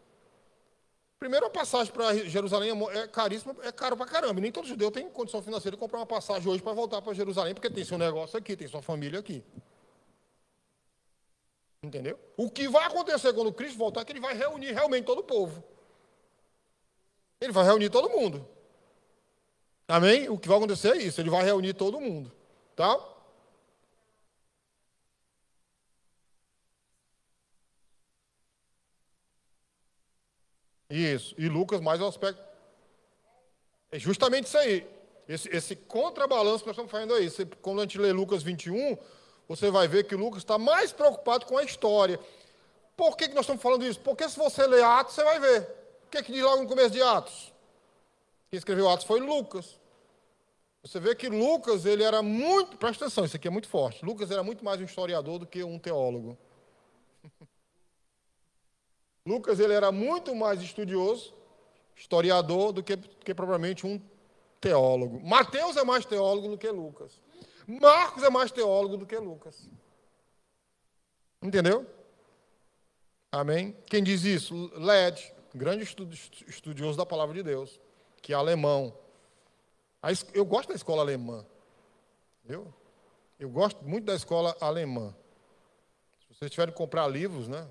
Primeiro, a passagem para Jerusalém é caríssima, é caro para caramba. E nem todo judeu tem condição financeira de comprar uma passagem hoje para voltar para Jerusalém, porque tem seu negócio aqui, tem sua família aqui. Entendeu? O que vai acontecer quando Cristo voltar é que ele vai reunir realmente todo o povo. Ele vai reunir todo mundo. Amém? O que vai acontecer é isso, ele vai reunir todo mundo. Tá? Isso. E Lucas, mais um aspecto. É justamente isso aí. Esse contrabalanço que nós estamos fazendo aí. Quando a gente lê Lucas 21, você vai ver que Lucas está mais preocupado com a história. Por que nós estamos falando isso? Porque se você ler Atos, você vai ver. O que diz logo no começo de Atos? Quem escreveu Atos foi Lucas. Você vê que Lucas, ele era muito... Presta atenção, isso aqui é muito forte. Lucas era muito mais um historiador do que um teólogo. Lucas, ele era muito mais estudioso, historiador, do que propriamente um teólogo. Mateus é mais teólogo do que Lucas. Marcos é mais teólogo do que Lucas. Entendeu? Amém? Quem diz isso? Led, grande estudioso da palavra de Deus, que é alemão. Eu gosto da escola alemã. Entendeu? Eu gosto muito da escola alemã. Se vocês tiverem que comprar livros, né,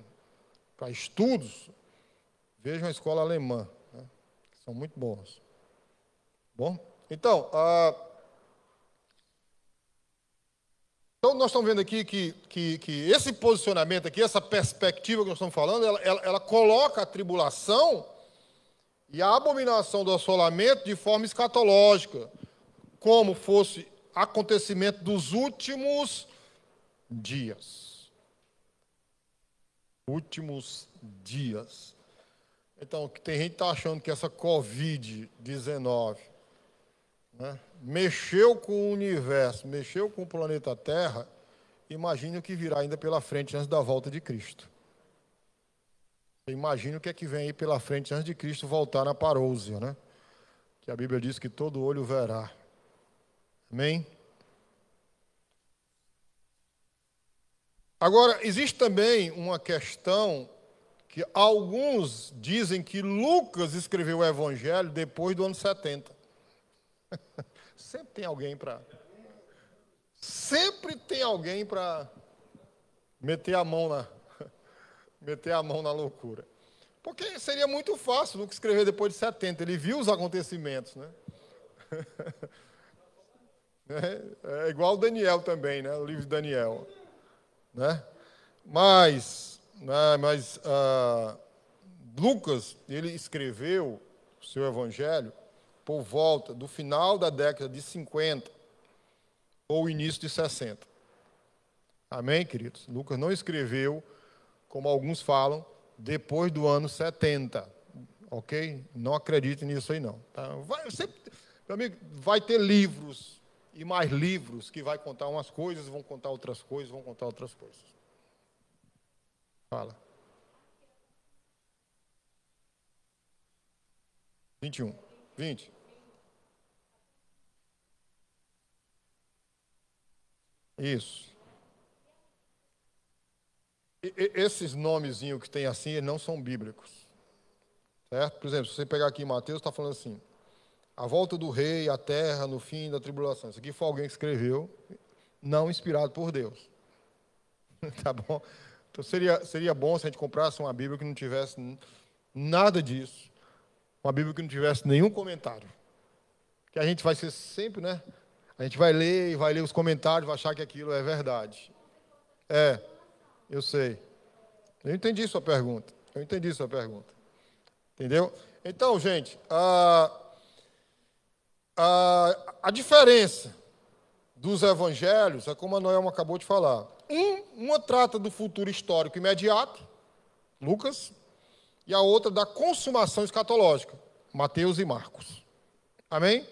para estudos, vejam a escola alemã. Né, que são muito bons. Bom? Então, nós estamos vendo aqui que esse posicionamento aqui, essa perspectiva que nós estamos falando, ela coloca a tribulação e a abominação do assolamento de forma escatológica, como fosse acontecimento dos últimos dias. Últimos dias. Então, tem gente que está achando que essa Covid-19, né, mexeu com o universo, mexeu com o planeta Terra, imagine o que virá ainda pela frente antes da volta de Cristo. Imagine o que é que vem aí pela frente antes de Cristo voltar na parousia, né? Que a Bíblia diz que todo olho verá. Amém? Agora, existe também uma questão que alguns dizem que Lucas escreveu o Evangelho depois do ano 70. Sempre tem alguém para meter a mão na loucura. Porque seria muito fácil Lucas escrever depois de 70. Ele viu os acontecimentos, né? É igual Daniel também, né? O livro de Daniel, né? Mas Lucas, ele escreveu o seu evangelho por volta do final da década de 50 ou início de 60. Amém, queridos? Lucas não escreveu, como alguns falam, depois do ano 70. Ok? Não acredite nisso aí, não. Tá? Meu amigo, vai ter livros e mais livros que vai contar umas coisas, vão contar outras coisas, vão contar outras coisas. Fala. 21. 20. Isso. Esses nomezinhos que tem assim, eles não são bíblicos. Certo? Por exemplo, se você pegar aqui em Mateus, está falando assim: a volta do rei, a terra, no fim da tribulação. Isso aqui foi alguém que escreveu, não inspirado por Deus. Tá bom? Então seria bom se a gente comprasse uma Bíblia que não tivesse nada disso. Uma Bíblia que não tivesse nenhum comentário. Que a gente vai ser sempre, né? A gente vai ler os comentários, vai achar que aquilo é verdade. Eu sei. Eu entendi sua pergunta. Entendeu? Então, gente, a diferença dos evangelhos é como a Noelma acabou de falar. Uma trata do futuro histórico imediato, Lucas, e a outra da consumação escatológica, Mateus e Marcos. Amém?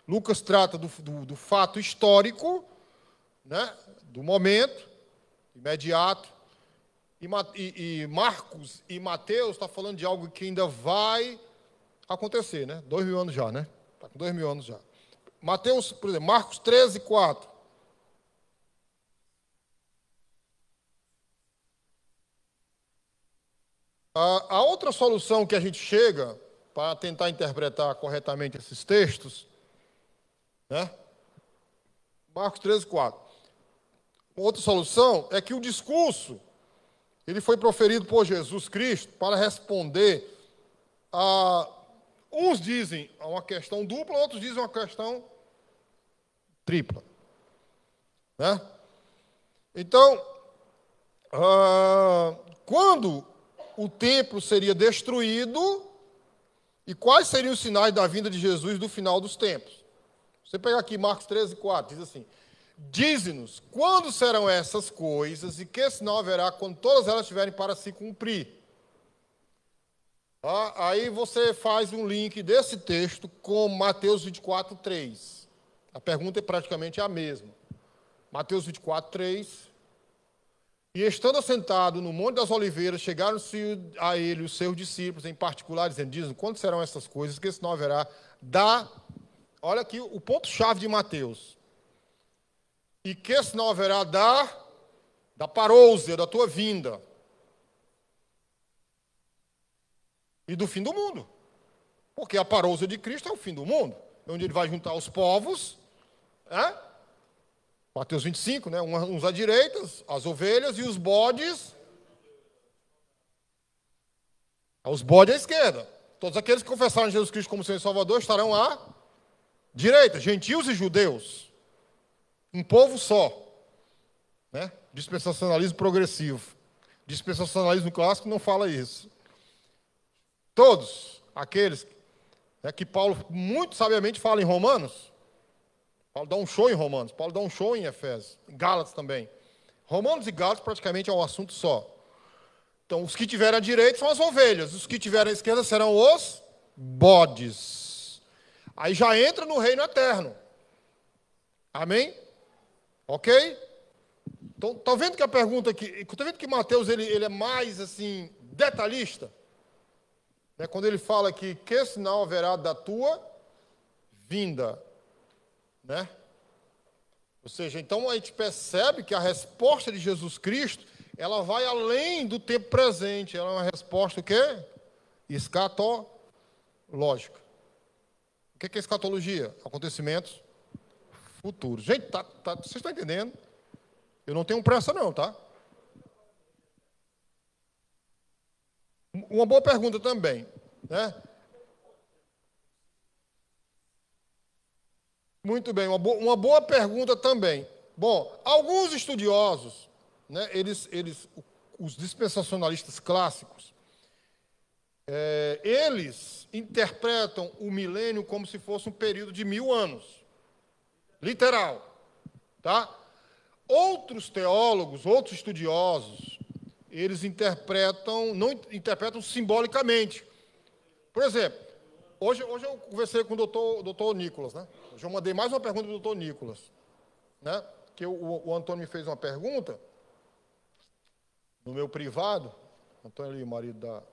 Lucas trata do fato histórico, né, do momento imediato, e Marcos e Mateus está falando de algo que ainda vai acontecer, né? 2000 anos já, né? Está com 2000 anos já. Mateus, por exemplo, Marcos 13, 4. A outra solução que a gente chega para tentar interpretar corretamente esses textos, né? Marcos 13, 4. Outra solução é que o discurso, ele foi proferido por Jesus Cristo para responder a, uns dizem a uma questão dupla, outros dizem uma questão tripla, né? Então, quando o templo seria destruído e quais seriam os sinais da vinda de Jesus do final dos tempos? Você pega aqui Marcos 13, 4, diz assim: dize-nos quando serão essas coisas e que sinal haverá quando todas elas estiverem para se cumprir. Aí você faz um link desse texto com Mateus 24, 3. A pergunta é praticamente a mesma. Mateus 24, 3. E estando assentado no Monte das Oliveiras, chegaram-se a ele os seus discípulos, em particular, dizendo: dizem, quando serão essas coisas, que senão haverá olha aqui o ponto-chave de Mateus. E que senão haverá da parousia, da tua vinda. E do fim do mundo. Porque a parousia de Cristo é o fim do mundo, onde ele vai juntar os povos, Mateus 25, né? Uns à direita, as ovelhas, e os bodes. Os bodes à esquerda. Todos aqueles que confessaram Jesus Cristo como Senhor e Salvador estarão à direita, gentios e judeus. Um povo só. Né? Dispensacionalismo progressivo. Dispensacionalismo clássico não fala isso. Todos aqueles que Paulo muito sabiamente fala em Romanos. Paulo dá um show em Romanos, Paulo dá um show em Efésios, em Gálatas também. Romanos e Gálatas praticamente é um assunto só. Então, os que tiverem à direita são as ovelhas, os que tiverem à esquerda serão os bodes. Aí já entra no reino eterno. Amém? Ok? Então, está vendo que a pergunta aqui, está vendo que Mateus ele é mais assim, detalhista? Né? Quando ele fala que sinal haverá da tua vinda. Né? Ou seja, então a gente percebe que a resposta de Jesus Cristo, ela vai além do tempo presente, ela é uma resposta o quê? Escatológica. O que é escatologia? Acontecimentos futuros. Gente, vocês estão entendendo? Eu não tenho pressa não, tá? Uma boa pergunta também, né? Muito bem, uma boa pergunta também. Bom, alguns estudiosos, né, os dispensacionalistas clássicos, eles interpretam o milênio como se fosse um período de 1000 anos. Literal. Tá? Outros teólogos, outros estudiosos, eles não interpretam simbolicamente. Por exemplo, hoje eu conversei com o doutor Nicolas, né? Hoje eu mandei mais uma pergunta para o doutor Nicolas, né? Que o Antônio me fez uma pergunta no meu privado. Antônio ali, o marido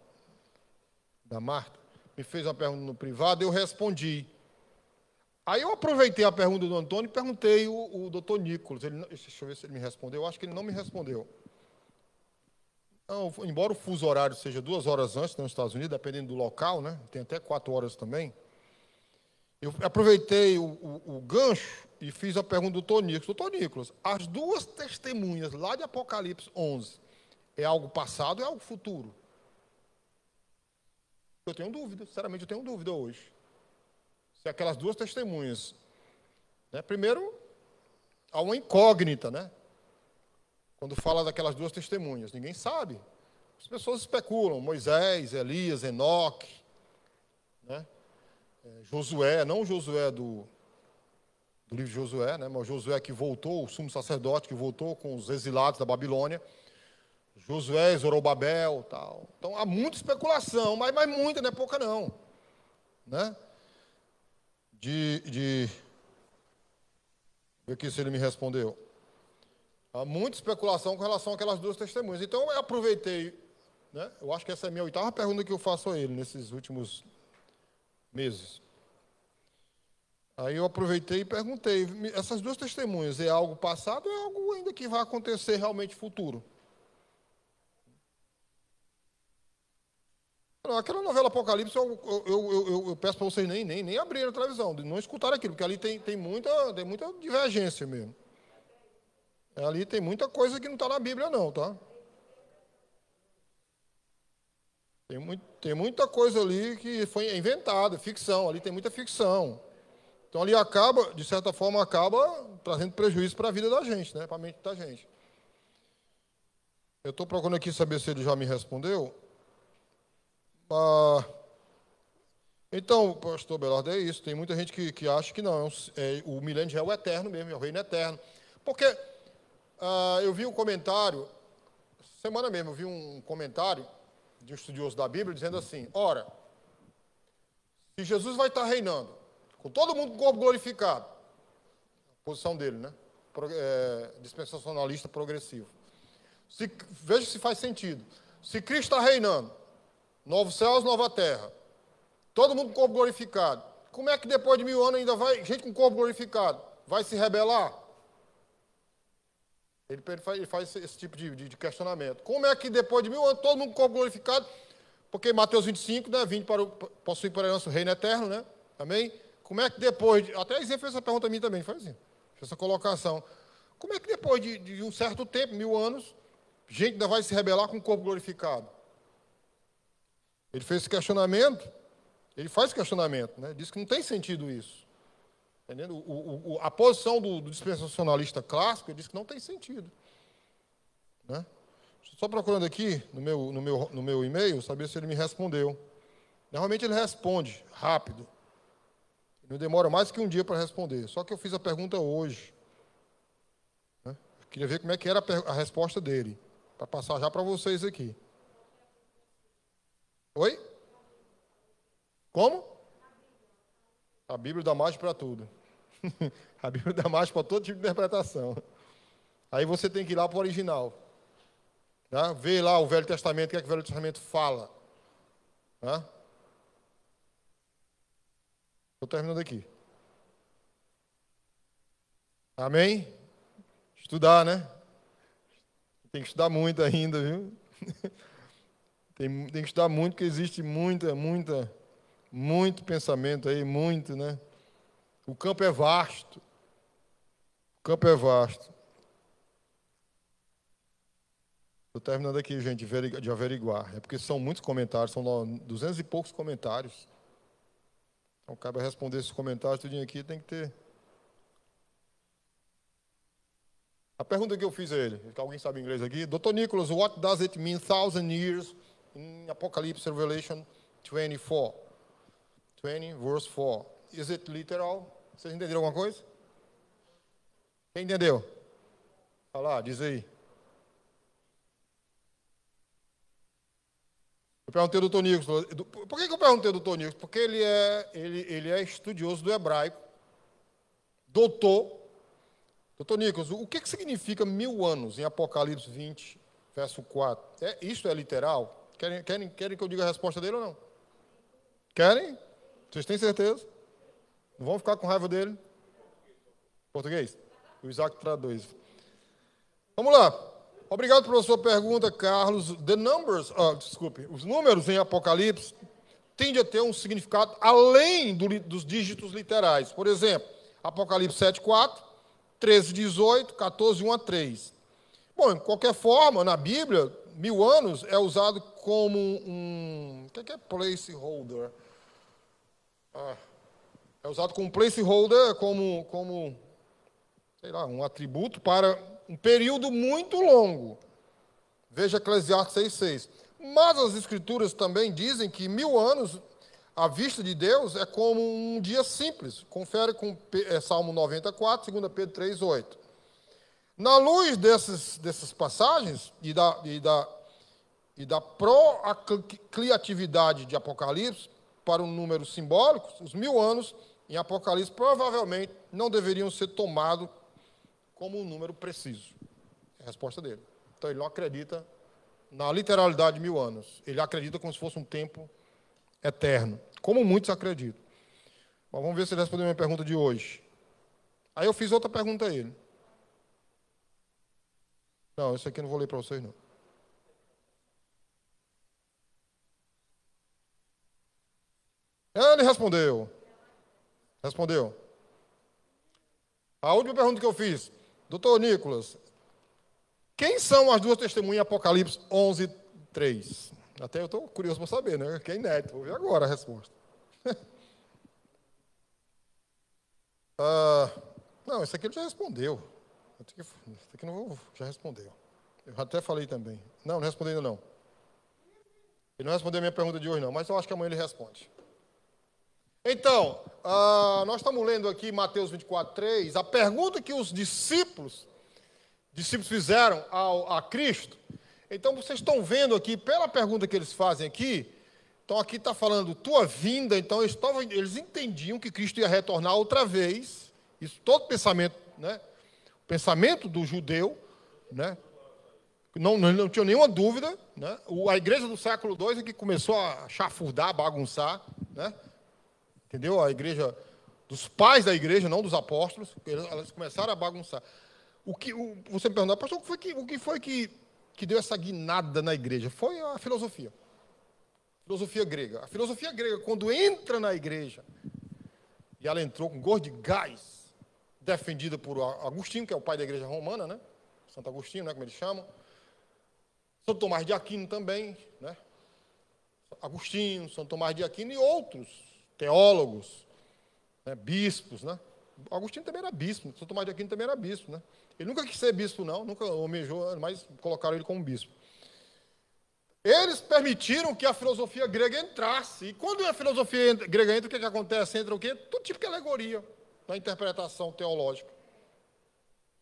da Marta, me fez uma pergunta no privado e eu respondi. Aí eu aproveitei a pergunta do Antônio e perguntei o doutor Nicolas. Deixa eu ver se ele me respondeu. Eu acho que ele não me respondeu. Não, embora o fuso horário seja 2 horas antes nos Estados Unidos, dependendo do local, né? Tem até 4 horas também. Eu aproveitei o gancho e fiz a pergunta do doutor Nicolas. Doutor Nicolas, as 2 testemunhas lá de Apocalipse 11, é algo passado ou é algo futuro? Eu tenho dúvida, sinceramente eu tenho dúvida hoje. Se aquelas 2 testemunhas, né? Primeiro, há uma incógnita, né? Quando fala daquelas 2 testemunhas, ninguém sabe. As pessoas especulam, Moisés, Elias, Enoque, né? Josué, não o Josué do livro de Josué, né? Mas o Josué que voltou, o sumo sacerdote que voltou com os exilados da Babilônia. Josué, Zorobabel, tal. Então há muita especulação, mas muita, não é pouca não. Né? Ver aqui se ele me respondeu. Há muita especulação com relação àquelas 2 testemunhas. Então eu aproveitei, né? Eu acho que essa é a minha 8ª pergunta que eu faço a ele nesses últimos meses. Aí eu aproveitei e perguntei, essas 2 testemunhas, é algo passado ou é algo ainda que vai acontecer realmente futuro? Não, aquela novela Apocalipse, eu peço para vocês nem abrirem a televisão, não escutarem aquilo, porque ali tem muita divergência mesmo. Ali tem muita coisa que não está na Bíblia, não, tá? Tem muita coisa ali que foi inventada, ficção, ali tem muita ficção. Então ali acaba, de certa forma, trazendo prejuízo para a vida da gente, né? Para a mente da gente. Eu estou procurando aqui saber se ele já me respondeu. Então, pastor Belardo, é isso. Tem muita gente que acha que não. O milênio já é o eterno mesmo, é o reino eterno. Porque eu vi um comentário, semana mesmo, eu vi um comentário de um estudioso da Bíblia dizendo assim: ora, se Jesus vai estar reinando, com todo mundo com o corpo glorificado, a posição dele, né? Dispensacionalista progressivo. Veja se faz sentido. Se Cristo está reinando, novos céus, nova terra, todo mundo com o corpo glorificado, como é que depois de 1000 anos ainda vai gente com o corpo glorificado vai se rebelar? Ele faz esse tipo de questionamento. Como é que depois de 1000 anos todo mundo com o corpo glorificado, porque Mateus 25, né, 20 possuir para herança o reino eterno, né? Amém? Como é que depois até a Zé fez essa pergunta a mim também, faz assim, fez essa colocação. Como é que depois de um certo tempo, 1000 anos, gente ainda vai se rebelar com o corpo glorificado? Ele fez esse questionamento, ele faz questionamento, né? Diz que não tem sentido isso. Entendendo? A posição do dispensacionalista clássico, ele diz que não tem sentido. Né? Só procurando aqui no meu e-mail, saber se ele me respondeu. Normalmente ele responde rápido. Não demora mais que um dia para responder. Só que eu fiz a pergunta hoje. Né? Eu queria ver como é que era a resposta dele, para passar já para vocês aqui. Oi? Como? A Bíblia dá margem para tudo. A Bíblia dá margem para todo tipo de interpretação. Aí você tem que ir lá para o original. Tá? Ver lá o Velho Testamento, o que é que o Velho Testamento fala. Tá? Estou terminando aqui. Amém? Estudar, né? Tem que estudar muito ainda, viu? Tem que estudar muito, porque existe muito pensamento aí, muito, né? O campo é vasto. O campo é vasto. Estou terminando aqui, gente, de averiguar. É porque são muitos comentários, são 200 e poucos comentários. Então, cabe responder esses comentários, tudinho aqui, tem que ter. A pergunta que eu fiz a ele, que alguém sabe inglês aqui, Dr. Nicholas, what does it mean 1000 years in Apocalypse Revelation 24? 20, verse 4. Is it literal? Vocês entenderam alguma coisa? Quem entendeu? Fala lá, diz aí. Eu perguntei ao Dr. Nicholas. Por que eu perguntei ao Dr. Nicholas? Porque ele é estudioso do hebraico, doutor. Dr. Nicholas, o que significa 1000 anos em Apocalipse 20, verso 4? Isto é literal? Querem que eu diga a resposta dele ou não? Querem? Vocês têm certeza? Não vão ficar com raiva dele? Português? O Isaac traduz. Vamos lá. Obrigado pela sua pergunta, Carlos. Os números em Apocalipse tendem a ter um significado além dos dígitos literais. Por exemplo, Apocalipse 7:4, 13:18, 14:1 a 3. Bom, de qualquer forma, na Bíblia, 1000 anos é usado como o que é placeholder? É usado como placeholder, como sei lá, um atributo para um período muito longo. Veja Eclesiastes 6:6. Mas as Escrituras também dizem que 1000 anos, à vista de Deus, é como um dia simples. Confere com Salmo 94, 2 Pedro 3:8. Na luz dessas passagens e da procliatividade de Apocalipse para um número simbólico, os 1000 anos em Apocalipse provavelmente não deveriam ser tomados como um número preciso. É a resposta dele. Então, ele não acredita na literalidade de 1000 anos. Ele acredita como se fosse um tempo eterno, como muitos acreditam. Mas vamos ver se ele respondeu a minha pergunta de hoje. Aí eu fiz outra pergunta a ele. Não, isso aqui eu não vou ler para vocês, não. Ele respondeu. Respondeu. A última pergunta que eu fiz, doutor Nicolas, quem são as duas testemunhas em Apocalipse 11, 3? Até eu estou curioso para saber, né? Que é inédito. Vou ver agora a resposta. Não, esse aqui ele já respondeu. Esse aqui não vou, já respondeu. Eu até falei também. Não respondeu ainda não. Ele não respondeu a minha pergunta de hoje não, mas eu acho que amanhã ele responde. Então, nós estamos lendo aqui Mateus 24, 3, a pergunta que os discípulos fizeram a Cristo. Então, vocês estão vendo aqui, pela pergunta que eles fazem aqui, então aqui está falando tua vinda, então eles entendiam que Cristo ia retornar outra vez, isso todo pensamento, né? O pensamento do judeu, né? Não tinha nenhuma dúvida, né? A igreja do século II é que começou a chafurdar, bagunçar, né? Entendeu? A igreja dos pais da igreja, não dos apóstolos, elas começaram a bagunçar. Você me perguntou, pastor, o que foi que deu essa guinada na igreja? Foi a filosofia. Filosofia grega. A filosofia grega, quando entra na igreja, e ela entrou com gosto de gás, defendida por Agostinho, que é o pai da igreja romana, né? Santo Agostinho, né? Como eles chamam. Santo Tomás de Aquino também, né? Agostinho, Santo Tomás de Aquino e outros teólogos, né? Bispos, né? Agostinho também era bispo, Santo Tomás de Aquino também era bispo, né? Ele nunca quis ser bispo, não, nunca almejou, mas colocaram ele como bispo. Eles permitiram que a filosofia grega entrasse. E quando a filosofia grega entra, o que acontece? Entra o quê? Todo tipo de alegoria na interpretação teológica.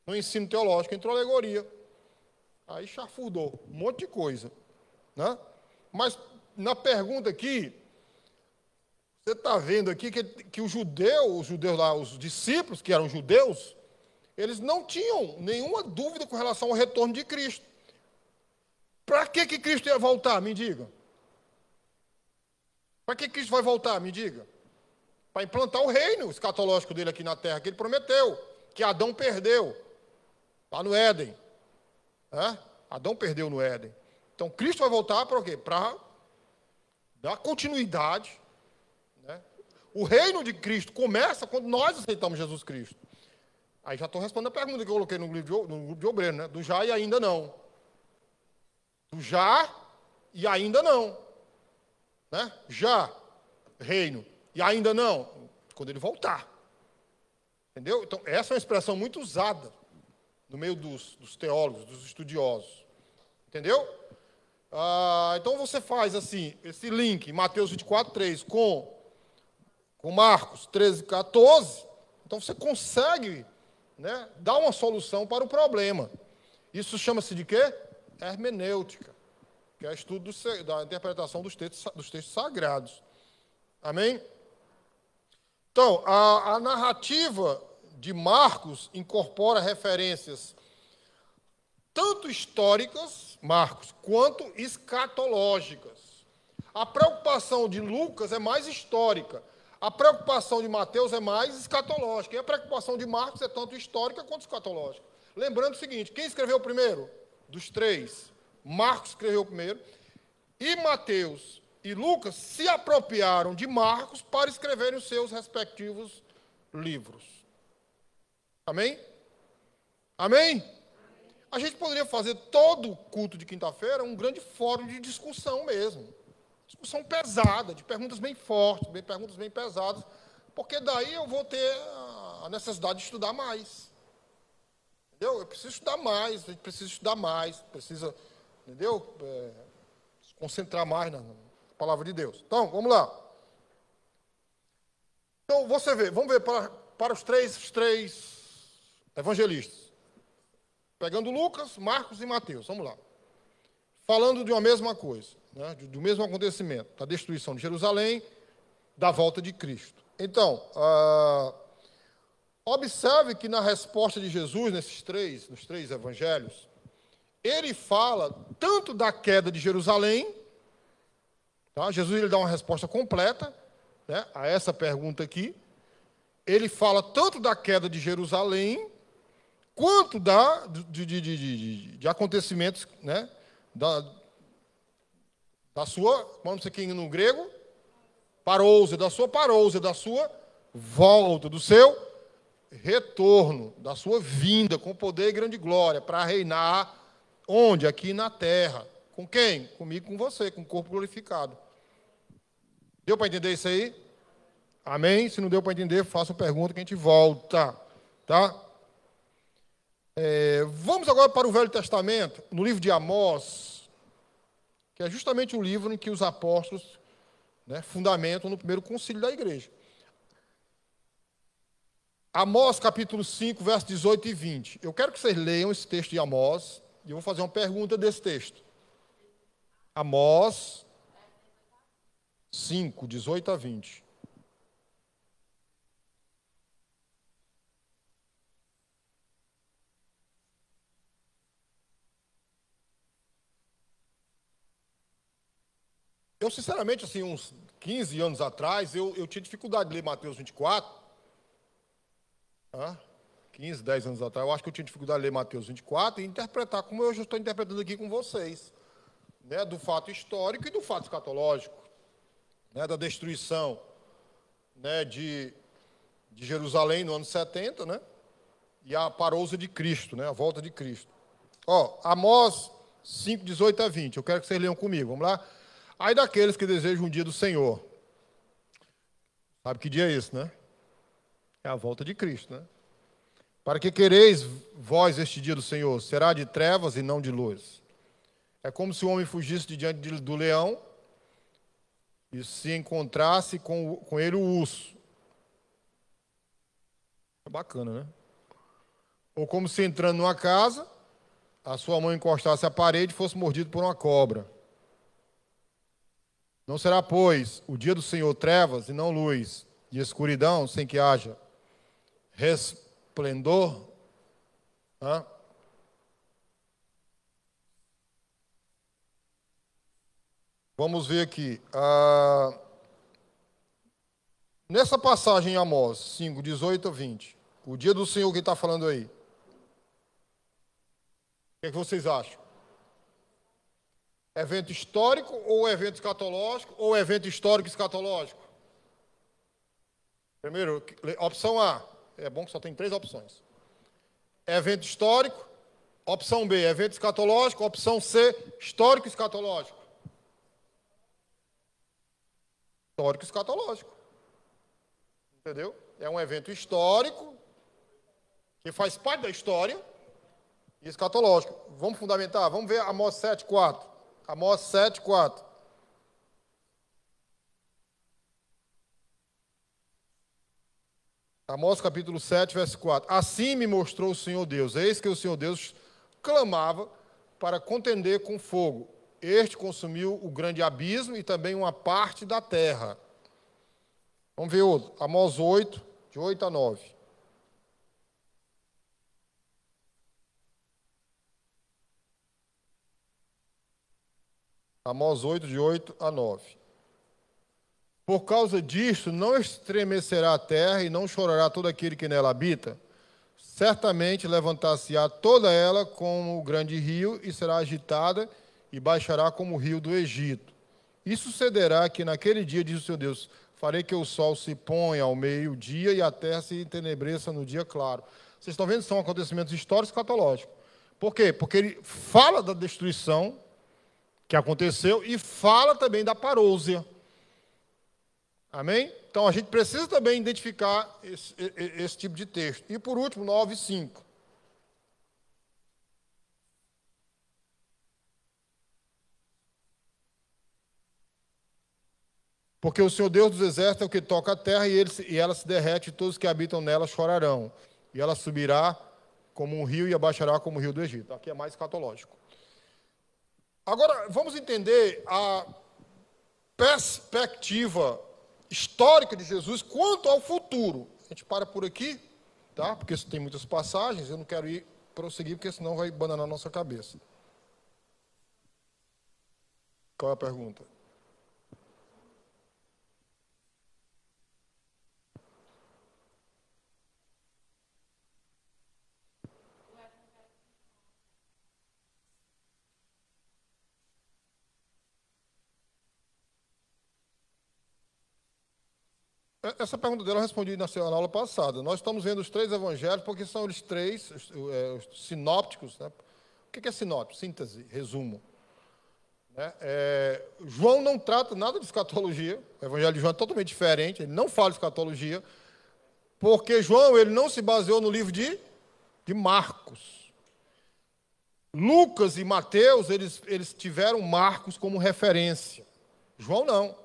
No ensino teológico entrou alegoria. Aí chafurdou um monte de coisa, né? Mas na pergunta aqui, você está vendo aqui que os judeus lá, os discípulos que eram judeus, eles não tinham nenhuma dúvida com relação ao retorno de Cristo. Para que Cristo ia voltar? Me diga. Para que Cristo vai voltar? Me diga. Para implantar o reino escatológico dele aqui na terra, que ele prometeu, que Adão perdeu, lá no Éden. Adão perdeu no Éden. Então, Cristo vai voltar para o quê? Para dar continuidade. Né? O reino de Cristo começa quando nós aceitamos Jesus Cristo. Aí já estou respondendo a pergunta que eu coloquei no grupo de obreiro, né? Do já e ainda não. Do já e ainda não. Né? Já, reino, e ainda não, quando ele voltar. Entendeu? Então, essa é uma expressão muito usada no meio dos teólogos, dos estudiosos. Entendeu? Então, você faz assim, esse link, Mateus 24, 3, com Marcos 13, 14, então você consegue, né, dar uma solução para o problema. Isso chama-se de quê? Hermenêutica, que é o estudo da interpretação dos textos sagrados. Amém? Então, a narrativa de Marcos incorpora referências tanto históricas, Marcos, quanto escatológicas. A preocupação de Lucas é mais histórica, a preocupação de Mateus é mais escatológica, e a preocupação de Marcos é tanto histórica quanto escatológica. Lembrando o seguinte, quem escreveu primeiro? Dos três, Marcos escreveu primeiro, e Mateus e Lucas se apropriaram de Marcos para escreverem os seus respectivos livros. Amém? Amém? A gente poderia fazer todo o culto de quinta-feira um grande fórum de discussão mesmo. Discussão pesada, de perguntas bem fortes, perguntas bem pesadas, porque daí eu vou ter a necessidade de estudar mais. Entendeu? Eu preciso estudar mais, a gente precisa estudar mais, precisa, entendeu? Se concentrar mais na palavra de Deus. Então, vamos lá. Então, você vê, vamos ver para os três evangelistas. Pegando Lucas, Marcos e Mateus, vamos lá. Falando de uma mesma coisa, né? Do mesmo acontecimento, da destruição de Jerusalém, da volta de Cristo. Então, observe que na resposta de Jesus, nos três evangelhos, ele fala tanto da queda de Jerusalém, tá? Jesus ele dá uma resposta completa, né, a essa pergunta aqui. Ele fala tanto da queda de Jerusalém, quanto de acontecimentos, né, da sua, vamos dizer aqui no grego, parousia, da sua parousia, da sua volta, do seu retorno, da sua vinda com poder e grande glória, para reinar onde? Aqui na terra. Com quem? Comigo, com você, com o corpo glorificado. Deu para entender isso aí? Amém? Se não deu para entender, faça uma pergunta que a gente volta. Tá? Vamos agora para o Velho Testamento, no livro de Amós, que é justamente o livro em que os apóstolos, né, fundamentam no primeiro concílio da igreja. Amós, capítulo 5, versos 18 e 20. Eu quero que vocês leiam esse texto de Amós, e eu vou fazer uma pergunta desse texto. Amós 5, 18 a 20. Eu, sinceramente, assim, uns 15 anos atrás, eu tinha dificuldade de ler Mateus 24. 15, 10 anos atrás, eu acho que eu tinha dificuldade de ler Mateus 24 e interpretar como eu já estou interpretando aqui com vocês, né, do fato histórico e do fato escatológico, né, da destruição, né, de Jerusalém no ano 70, né, e a parousia de Cristo, né, a volta de Cristo. Amós 5, 18 a 20, eu quero que vocês leiam comigo, vamos lá? Ai daqueles que desejam um dia do Senhor. Sabe que dia é esse, né? É a volta de Cristo, né? Para que quereis vós este dia do Senhor? Será de trevas e não de luz. É como se o homem fugisse de diante do leão e se encontrasse com ele o urso. É bacana, né? Ou como se entrando numa casa, a sua mão encostasse à parede e fosse mordido por uma cobra. Não será, pois, o dia do Senhor trevas e não luz, e escuridão sem que haja resplendor? Vamos ver aqui. Nessa passagem em Amós 5, 18 a 20, o dia do Senhor que está falando aí, o que é que vocês acham? Evento histórico ou evento escatológico, ou evento histórico escatológico? Primeiro, opção A. É bom que só tem 3 opções. Evento histórico. Opção B, evento escatológico. Opção C, histórico escatológico. Histórico escatológico. Entendeu? É um evento histórico que faz parte da história e escatológico. Vamos fundamentar? Vamos ver Amós 7, 4. Amós 7, 4. Amós capítulo 7, verso 4. Assim me mostrou o Senhor Deus. Eis que o Senhor Deus clamava para contender com fogo. Este consumiu o grande abismo e também uma parte da terra. Vamos ver outro. Amós 8, de 8 a 9. Amós 8, de 8 a 9. Por causa disso, não estremecerá a terra e não chorará todo aquele que nela habita. Certamente levantar-se-á toda ela como o grande rio e será agitada e baixará como o rio do Egito. E sucederá que naquele dia, diz o Senhor Deus, farei que o sol se ponha ao meio-dia e a terra se entenebreça no dia claro. Vocês estão vendo? São acontecimentos históricos e escatológicos. Por quê? Porque ele fala da destruição que aconteceu e fala também da parousia. Amém? Então a gente precisa também identificar esse tipo de texto. E por último, 9, 5. Porque o Senhor Deus dos exércitos é o que toca a terra e ela se derrete e todos os que habitam nela chorarão. E ela subirá como um rio e abaixará como o rio do Egito. Aqui é mais escatológico. Agora, vamos entender a perspectiva histórica de Jesus quanto ao futuro. A gente para por aqui, tá? Porque tem muitas passagens, eu não quero prosseguir, porque senão vai bananar a nossa cabeça. Qual é a pergunta? Essa pergunta dela eu respondi na aula passada. Nós estamos vendo os 3 evangelhos porque são os 3 os sinópticos. Né? O que é sinóptico? Síntese, resumo. Né? João não trata nada de escatologia. O evangelho de João é totalmente diferente. Ele não fala de escatologia. Porque João ele não se baseou no livro de Marcos. Lucas e Mateus, eles tiveram Marcos como referência. João não.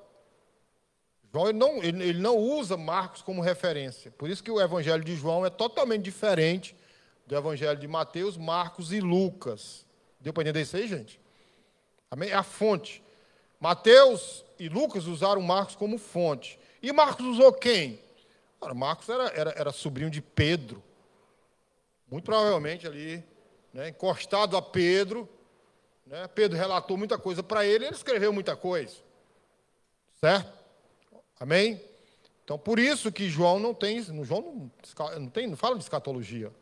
João ele não usa Marcos como referência. Por isso que o evangelho de João é totalmente diferente do evangelho de Mateus, Marcos e Lucas. Deu para entender isso aí, gente? Amém? É a fonte. Mateus e Lucas usaram Marcos como fonte. E Marcos usou quem? Ora, Marcos era sobrinho de Pedro. Muito provavelmente ali, né, encostado a Pedro. Né, Pedro relatou muita coisa para ele, ele escreveu muita coisa. Certo? Amém? Então, por isso que João não fala de escatologia.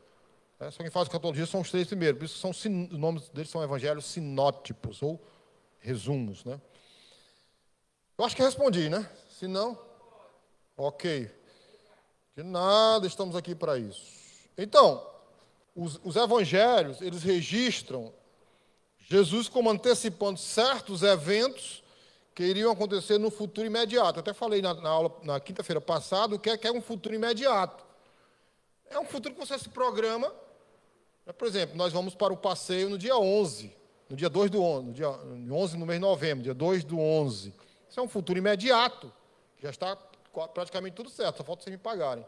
Só quem fala de escatologia são os 3 primeiros. Por isso que os nomes deles são evangelhos sinótipos, ou resumos. Né? Eu acho que respondi, né? Se não, ok. De nada, estamos aqui para isso. Então, os evangelhos, eles registram Jesus como antecipando certos eventos que iriam acontecer no futuro imediato. Eu até falei na aula, na quinta-feira passada, o que é um futuro imediato. É um futuro que você se programa. Por exemplo, nós vamos para o passeio no dia 11, no dia 2 do 11, no dia 11 no mês de novembro, dia 2 do 11. Isso é um futuro imediato. Já está praticamente tudo certo, só falta vocês me pagarem.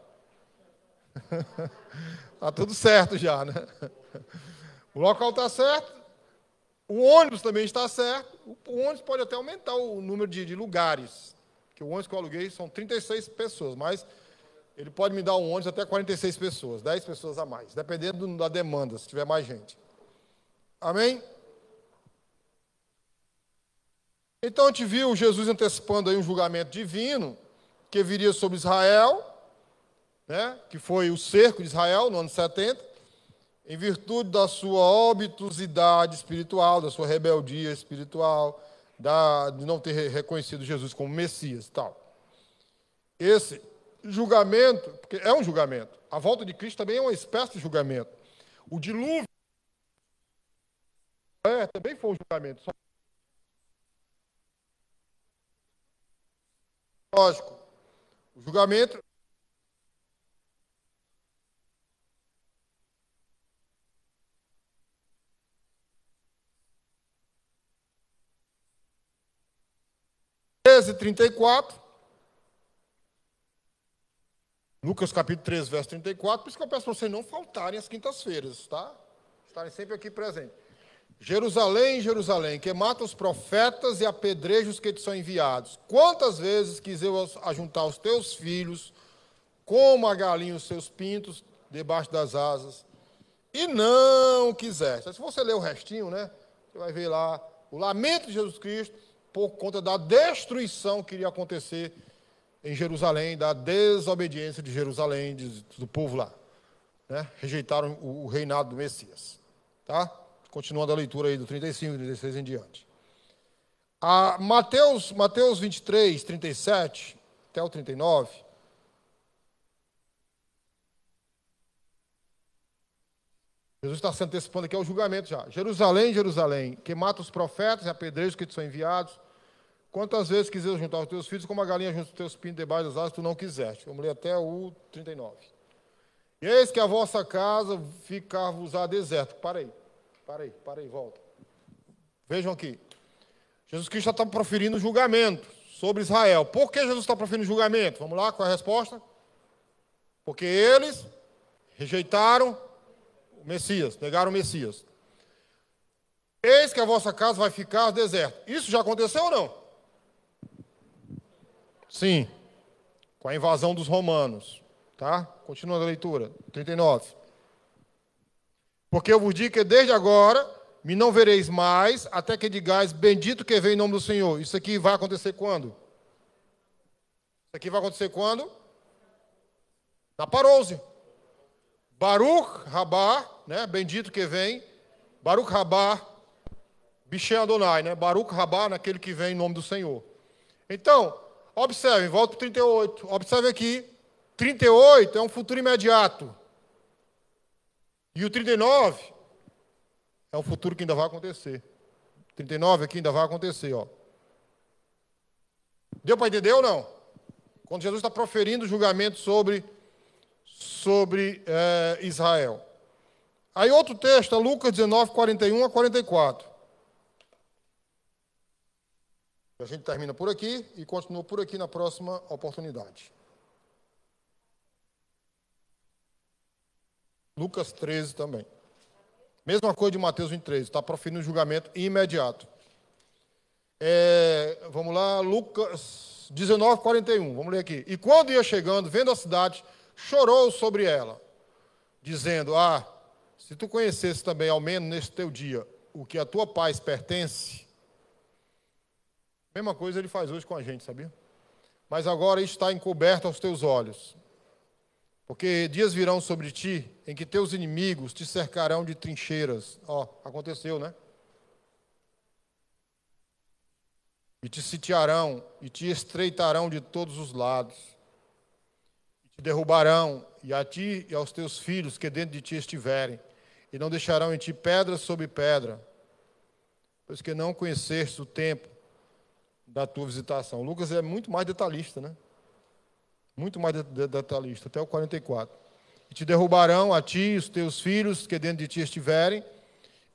Está tudo certo já, né? O local está certo. O ônibus também está certo. O ônibus pode até aumentar o número de lugares. Porque o ônibus que eu aluguei são 36 pessoas, mas ele pode me dar um ônibus até 46 pessoas, 10 pessoas a mais, dependendo da demanda, se tiver mais gente. Amém? Então a gente viu Jesus antecipando aí um julgamento divino que viria sobre Israel, né, que foi o cerco de Israel no ano 70, em virtude da sua obtusidade espiritual, da sua rebeldia espiritual, de não ter reconhecido Jesus como Messias e tal. Esse julgamento, porque é um julgamento, a volta de Cristo também é uma espécie de julgamento. O dilúvio também foi um julgamento. Lógico, o julgamento (13:34), Lucas capítulo 13, verso 34, por isso que eu peço para vocês não faltarem às quintas-feiras, tá? Estarem sempre aqui presentes. Jerusalém, Jerusalém, que mata os profetas e apedreja os que te são enviados. Quantas vezes quis eu ajuntar os teus filhos, como a galinha os seus pintos, debaixo das asas, e não quiseste. Se você ler o restinho, né, você vai ver lá o lamento de Jesus Cristo por conta da destruição que iria acontecer em Jerusalém, da desobediência de Jerusalém, do povo lá. Né? Rejeitaram o reinado do Messias. Tá? Continuando a leitura aí do 35, 36 em diante. Mateus 23, 37 até o 39. Jesus está se antecipando aqui ao julgamento já. Jerusalém, Jerusalém, que mata os profetas e apedreja os que te são enviados. Quantas vezes quiseres juntar os teus filhos, como a galinha junta os teus pintos debaixo das asas, tu não quiseste. Vamos ler até o 39. E eis que a vossa casa ficar-vos-á deserto. Parei, volta. Vejam aqui. Jesus Cristo já está proferindo julgamento sobre Israel. Por que Jesus está proferindo julgamento? Vamos lá, qual é a resposta? Porque eles rejeitaram o Messias, negaram o Messias. Eis que a vossa casa vai ficar deserta. Isso já aconteceu ou não? Sim, com a invasão dos romanos. Tá? Continuando a leitura, 39. Porque eu vos digo que desde agora me não vereis mais, até que digais, bendito que vem em nome do Senhor. Isso aqui vai acontecer quando? Isso aqui vai acontecer quando? Na parousia. Baruch Rabá, né? Bendito que vem. Baruch Rabá, Bishem Adonai, né? Baruch Rabá, naquele que vem em nome do Senhor. Então, Observe, volta para o 38. Observe aqui. 38 é um futuro imediato. E o 39 é um futuro que ainda vai acontecer. 39 aqui ainda vai acontecer, ó. Deu para entender ou não? Quando Jesus está proferindo o julgamento sobre Israel. Aí outro texto, Lucas 19, 41 a 44. A gente termina por aqui e continua por aqui na próxima oportunidade. Lucas 13 também. Mesma coisa de Mateus 23, está proferindo um julgamento imediato. Vamos lá, Lucas 19, 41, vamos ler aqui. E quando ia chegando, vendo a cidade, chorou sobre ela, dizendo, se tu conhecesse também, ao menos neste teu dia, o que a tua paz pertence, mesma coisa ele faz hoje com a gente, sabia? Mas agora está encoberto aos teus olhos. Porque dias virão sobre ti, em que teus inimigos te cercarão de trincheiras. Aconteceu, né? E te sitiarão, e te estreitarão de todos os lados. E te derrubarão, e a ti e aos teus filhos que dentro de ti estiverem. E não deixarão em ti pedra sobre pedra, pois que não conheceste o tempo da tua visitação. O Lucas é muito mais detalhista, né? Muito mais detalhista, até o 44. E te derrubarão a ti e os teus filhos que dentro de ti estiverem,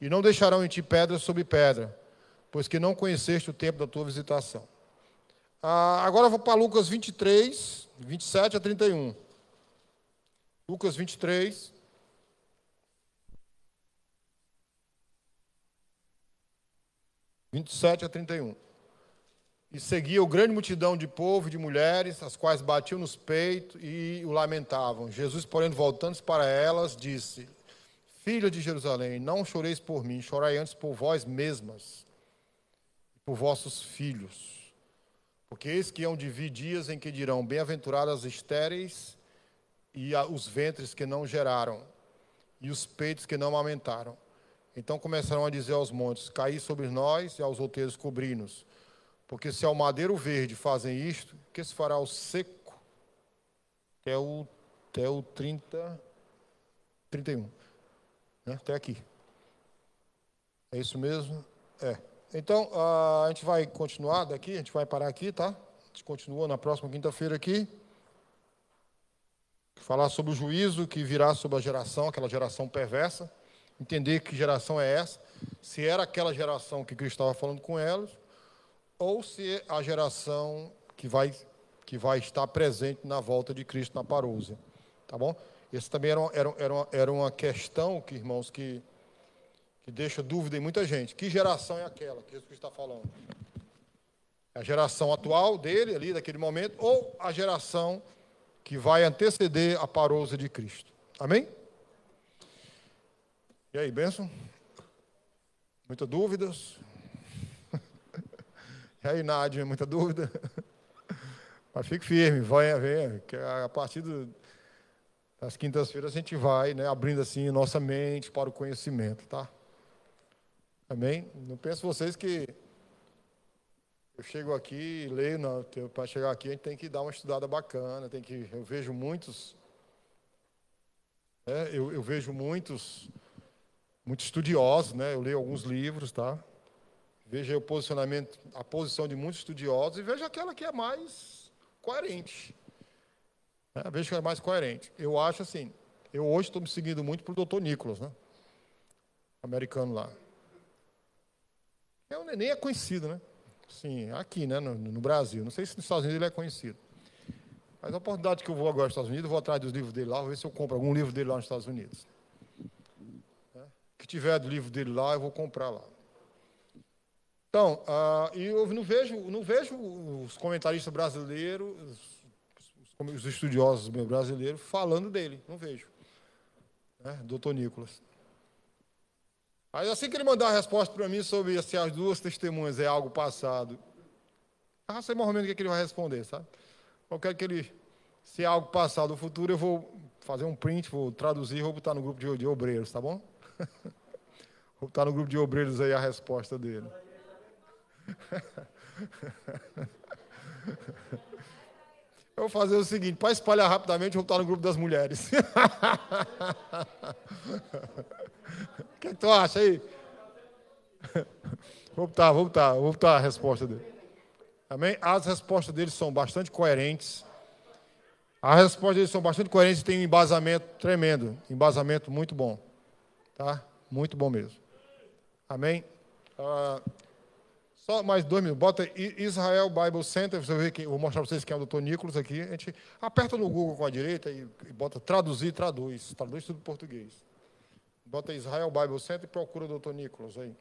e não deixarão em ti pedra sobre pedra, pois que não conheceste o tempo da tua visitação. Agora eu vou para Lucas 23, 27 a 31. Lucas 23. (27 a 31). E seguia o grande multidão de povo e de mulheres, as quais batiam nos peitos e o lamentavam. Jesus, porém, voltando-se para elas, disse: Filha de Jerusalém, não choreis por mim, chorai antes por vós mesmas e por vossos filhos. Porque eis que hão de vir dias em que dirão, bem-aventuradas as estéreis e os ventres que não geraram, e os peitos que não amamentaram. Então começarão a dizer aos montes, caí sobre nós, e aos outeiros cobri-nos. Porque se ao madeiro verde fazem isto, que se fará ao seco? Até o 31. Né? Até aqui. É isso mesmo? Então, a gente vai continuar daqui, a gente vai parar aqui, tá? A gente continua na próxima quinta-feira aqui. Falar sobre o juízo que virá sobre a geração, aquela geração perversa. Entender que geração é essa. Se era aquela geração que Cristo estava falando com elas, ou se é a geração que vai estar presente na volta de Cristo na parousia. Tá bom? Esse também era uma questão, irmãos, que deixa dúvida em muita gente. Que geração é aquela que Jesus está falando? A geração atual dele, ali, daquele momento, ou a geração que vai anteceder a parousia de Cristo? Amém? E aí, bênção? Muitas dúvidas? E aí, Nádia, muita dúvida? Mas fique firme, venha, que a partir das quintas-feiras a gente vai, né, abrindo assim nossa mente para o conhecimento, tá? Amém? Não pense vocês que eu chego aqui e leio, não. Para chegar aqui a gente tem que dar uma estudada bacana, eu vejo muitos, eu vejo muitos estudiosos, né? Eu leio alguns livros, tá? Vejo aí a posição de muitos estudiosos e vejo aquela que é mais coerente. Vejo que é mais coerente. Eu acho assim, eu hoje estou me seguindo muito para o Dr. Nicholas, né? Americano lá. Nem é conhecido, né? Sim, aqui, né? No Brasil. Não sei se nos Estados Unidos ele é conhecido. Mas a oportunidade que eu vou agora nos Estados Unidos, eu vou atrás dos livros dele lá, vou ver se eu compro algum livro dele lá nos Estados Unidos. Que tiver do livro dele lá, eu vou comprar lá. Então, e eu não vejo os comentaristas brasileiros, os estudiosos brasileiros falando dele, não vejo. Dr. Nicholas. Aí assim que ele mandar a resposta para mim sobre se as duas testemunhas é algo passado, sei mais ou menos o que ele vai responder, sabe? Eu quero que ele, se é algo passado ou futuro, eu vou fazer um print, vou traduzir e vou botar no grupo de obreiros, tá bom? Vou botar no grupo de obreiros aí a resposta dele. vou fazer o seguinte, para espalhar rapidamente, eu vou estar no grupo das mulheres. O que tu acha aí? Vou botar a resposta dele. Amém? As respostas deles são bastante coerentes. As respostas deles são bastante coerentes e tem um embasamento tremendo. Embasamento muito bom. Tá? Muito bom mesmo. Amém? Só mais 2 minutos. Bota Israel Bible Center. Você vê que eu vou mostrar para vocês quem é o Dr. Nicholas aqui. A gente aperta no Google com a direita e bota traduzir, traduz. Traduz tudo em português. Bota Israel Bible Center e procura o Dr. Nicholas aí.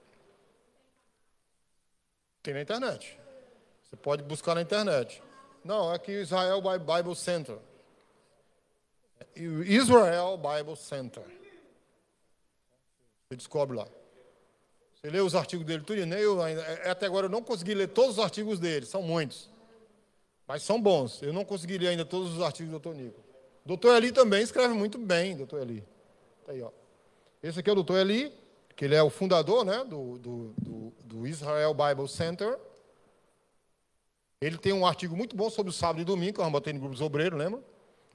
Tem na internet. Você pode buscar na internet. Não, é aqui Israel Bible Center. Israel Bible Center. Você descobre lá. Você lê os artigos dele tudo, nem eu ainda. Até agora eu não consegui ler todos os artigos dele, são muitos. Mas são bons. Eu não consegui ler ainda todos os artigos do Dr. Nico. Dr. Eli também escreve muito bem, Dr. Eli. Tá aí, ó. Esse aqui é o Dr. Eli, que ele é o fundador, né, do Israel Bible Center. Ele tem um artigo muito bom sobre o sábado e domingo, que eu botei no grupo dos obreiros, lembra?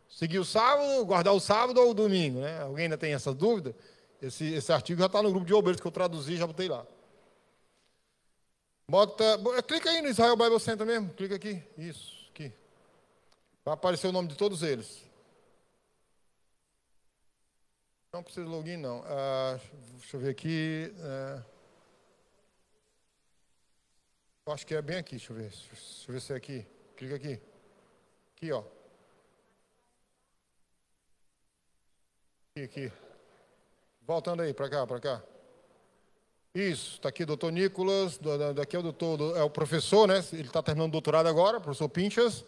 Seguir o sábado, guardar o sábado ou o domingo, né? Alguém ainda tem essa dúvida? Esse artigo já está no grupo de obreiros que eu traduzi, já botei lá. Clica aí no Israel Bible Center mesmo, clica aqui, isso, aqui. Vai aparecer o nome de todos eles. Não precisa de login, não. Deixa eu ver aqui. Eu acho que é bem aqui, deixa eu ver se é aqui. Clica aqui. Aqui, ó. Aqui. Voltando aí, para cá. Isso, está aqui o doutor Nicholas, daqui é o doutor, é o professor, né? Ele está terminando o doutorado agora, professor Pinchas.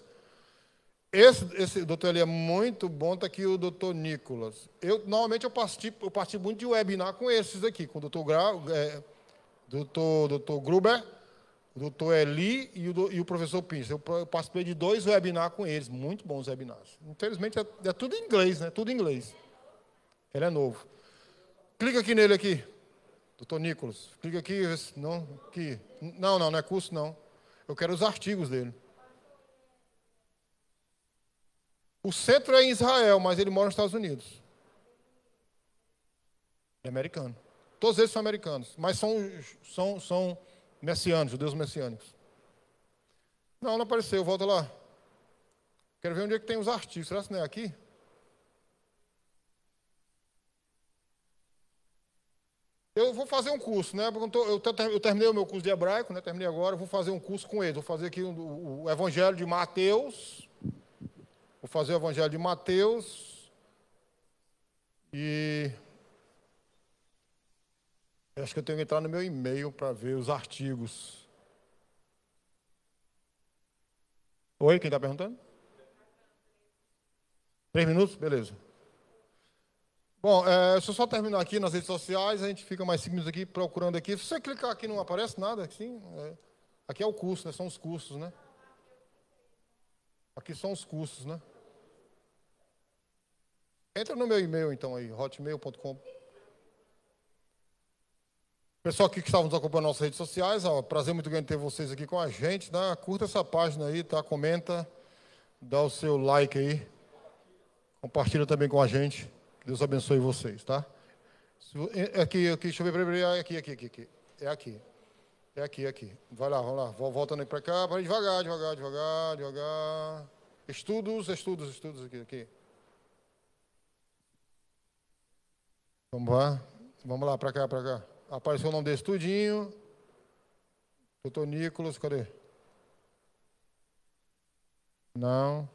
Esse doutor ali é muito bom, está aqui o doutor Nicholas. Normalmente eu participo muito de webinar com esses aqui, com o doutor Gruber, o doutor Eli e o professor Pinchas. Eu participei de 2 webinars com eles, muito bons webinars. Infelizmente é tudo em inglês, né? Tudo em inglês. Ele é novo. Clica aqui nele aqui, doutor Nicholas. Clica aqui, não, aqui. Não é curso não. Eu quero os artigos dele. O centro é em Israel, mas ele mora nos Estados Unidos. É americano. Todos eles são americanos, mas são messiânicos, judeus messiânicos. Não apareceu, volta lá. Quero ver onde é que tem os artigos. Será que não é aqui? Eu vou fazer um curso, né? Eu terminei o meu curso de hebraico, né? Terminei agora, vou fazer um curso com ele. Vou fazer aqui o Evangelho de Mateus. Vou fazer o Evangelho de Mateus. E acho que eu tenho que entrar no meu e-mail para ver os artigos. Oi, quem está perguntando? 3 minutos? Beleza. Bom, se eu só terminar aqui nas redes sociais, a gente fica mais 5 minutos aqui procurando aqui. Se você clicar aqui não aparece nada, assim, aqui é o curso, né? São os cursos, né? Aqui são os cursos, né? Entra no meu e-mail então aí, hotmail.com. Pessoal aqui que estavam nos acompanhando nas nossas redes sociais, prazer muito grande ter vocês aqui com a gente, tá? Curta essa página aí, tá? Comenta, dá o seu like aí, compartilha também com a gente. Deus abençoe vocês, tá? Aqui, deixa eu ver, aqui. É aqui. Vai lá, vamos lá. Voltando aí para cá, para devagar. Estudos aqui. Vamos lá, para cá. Apareceu o nome desse tudinho. Doutor Nicholas, cadê? Não.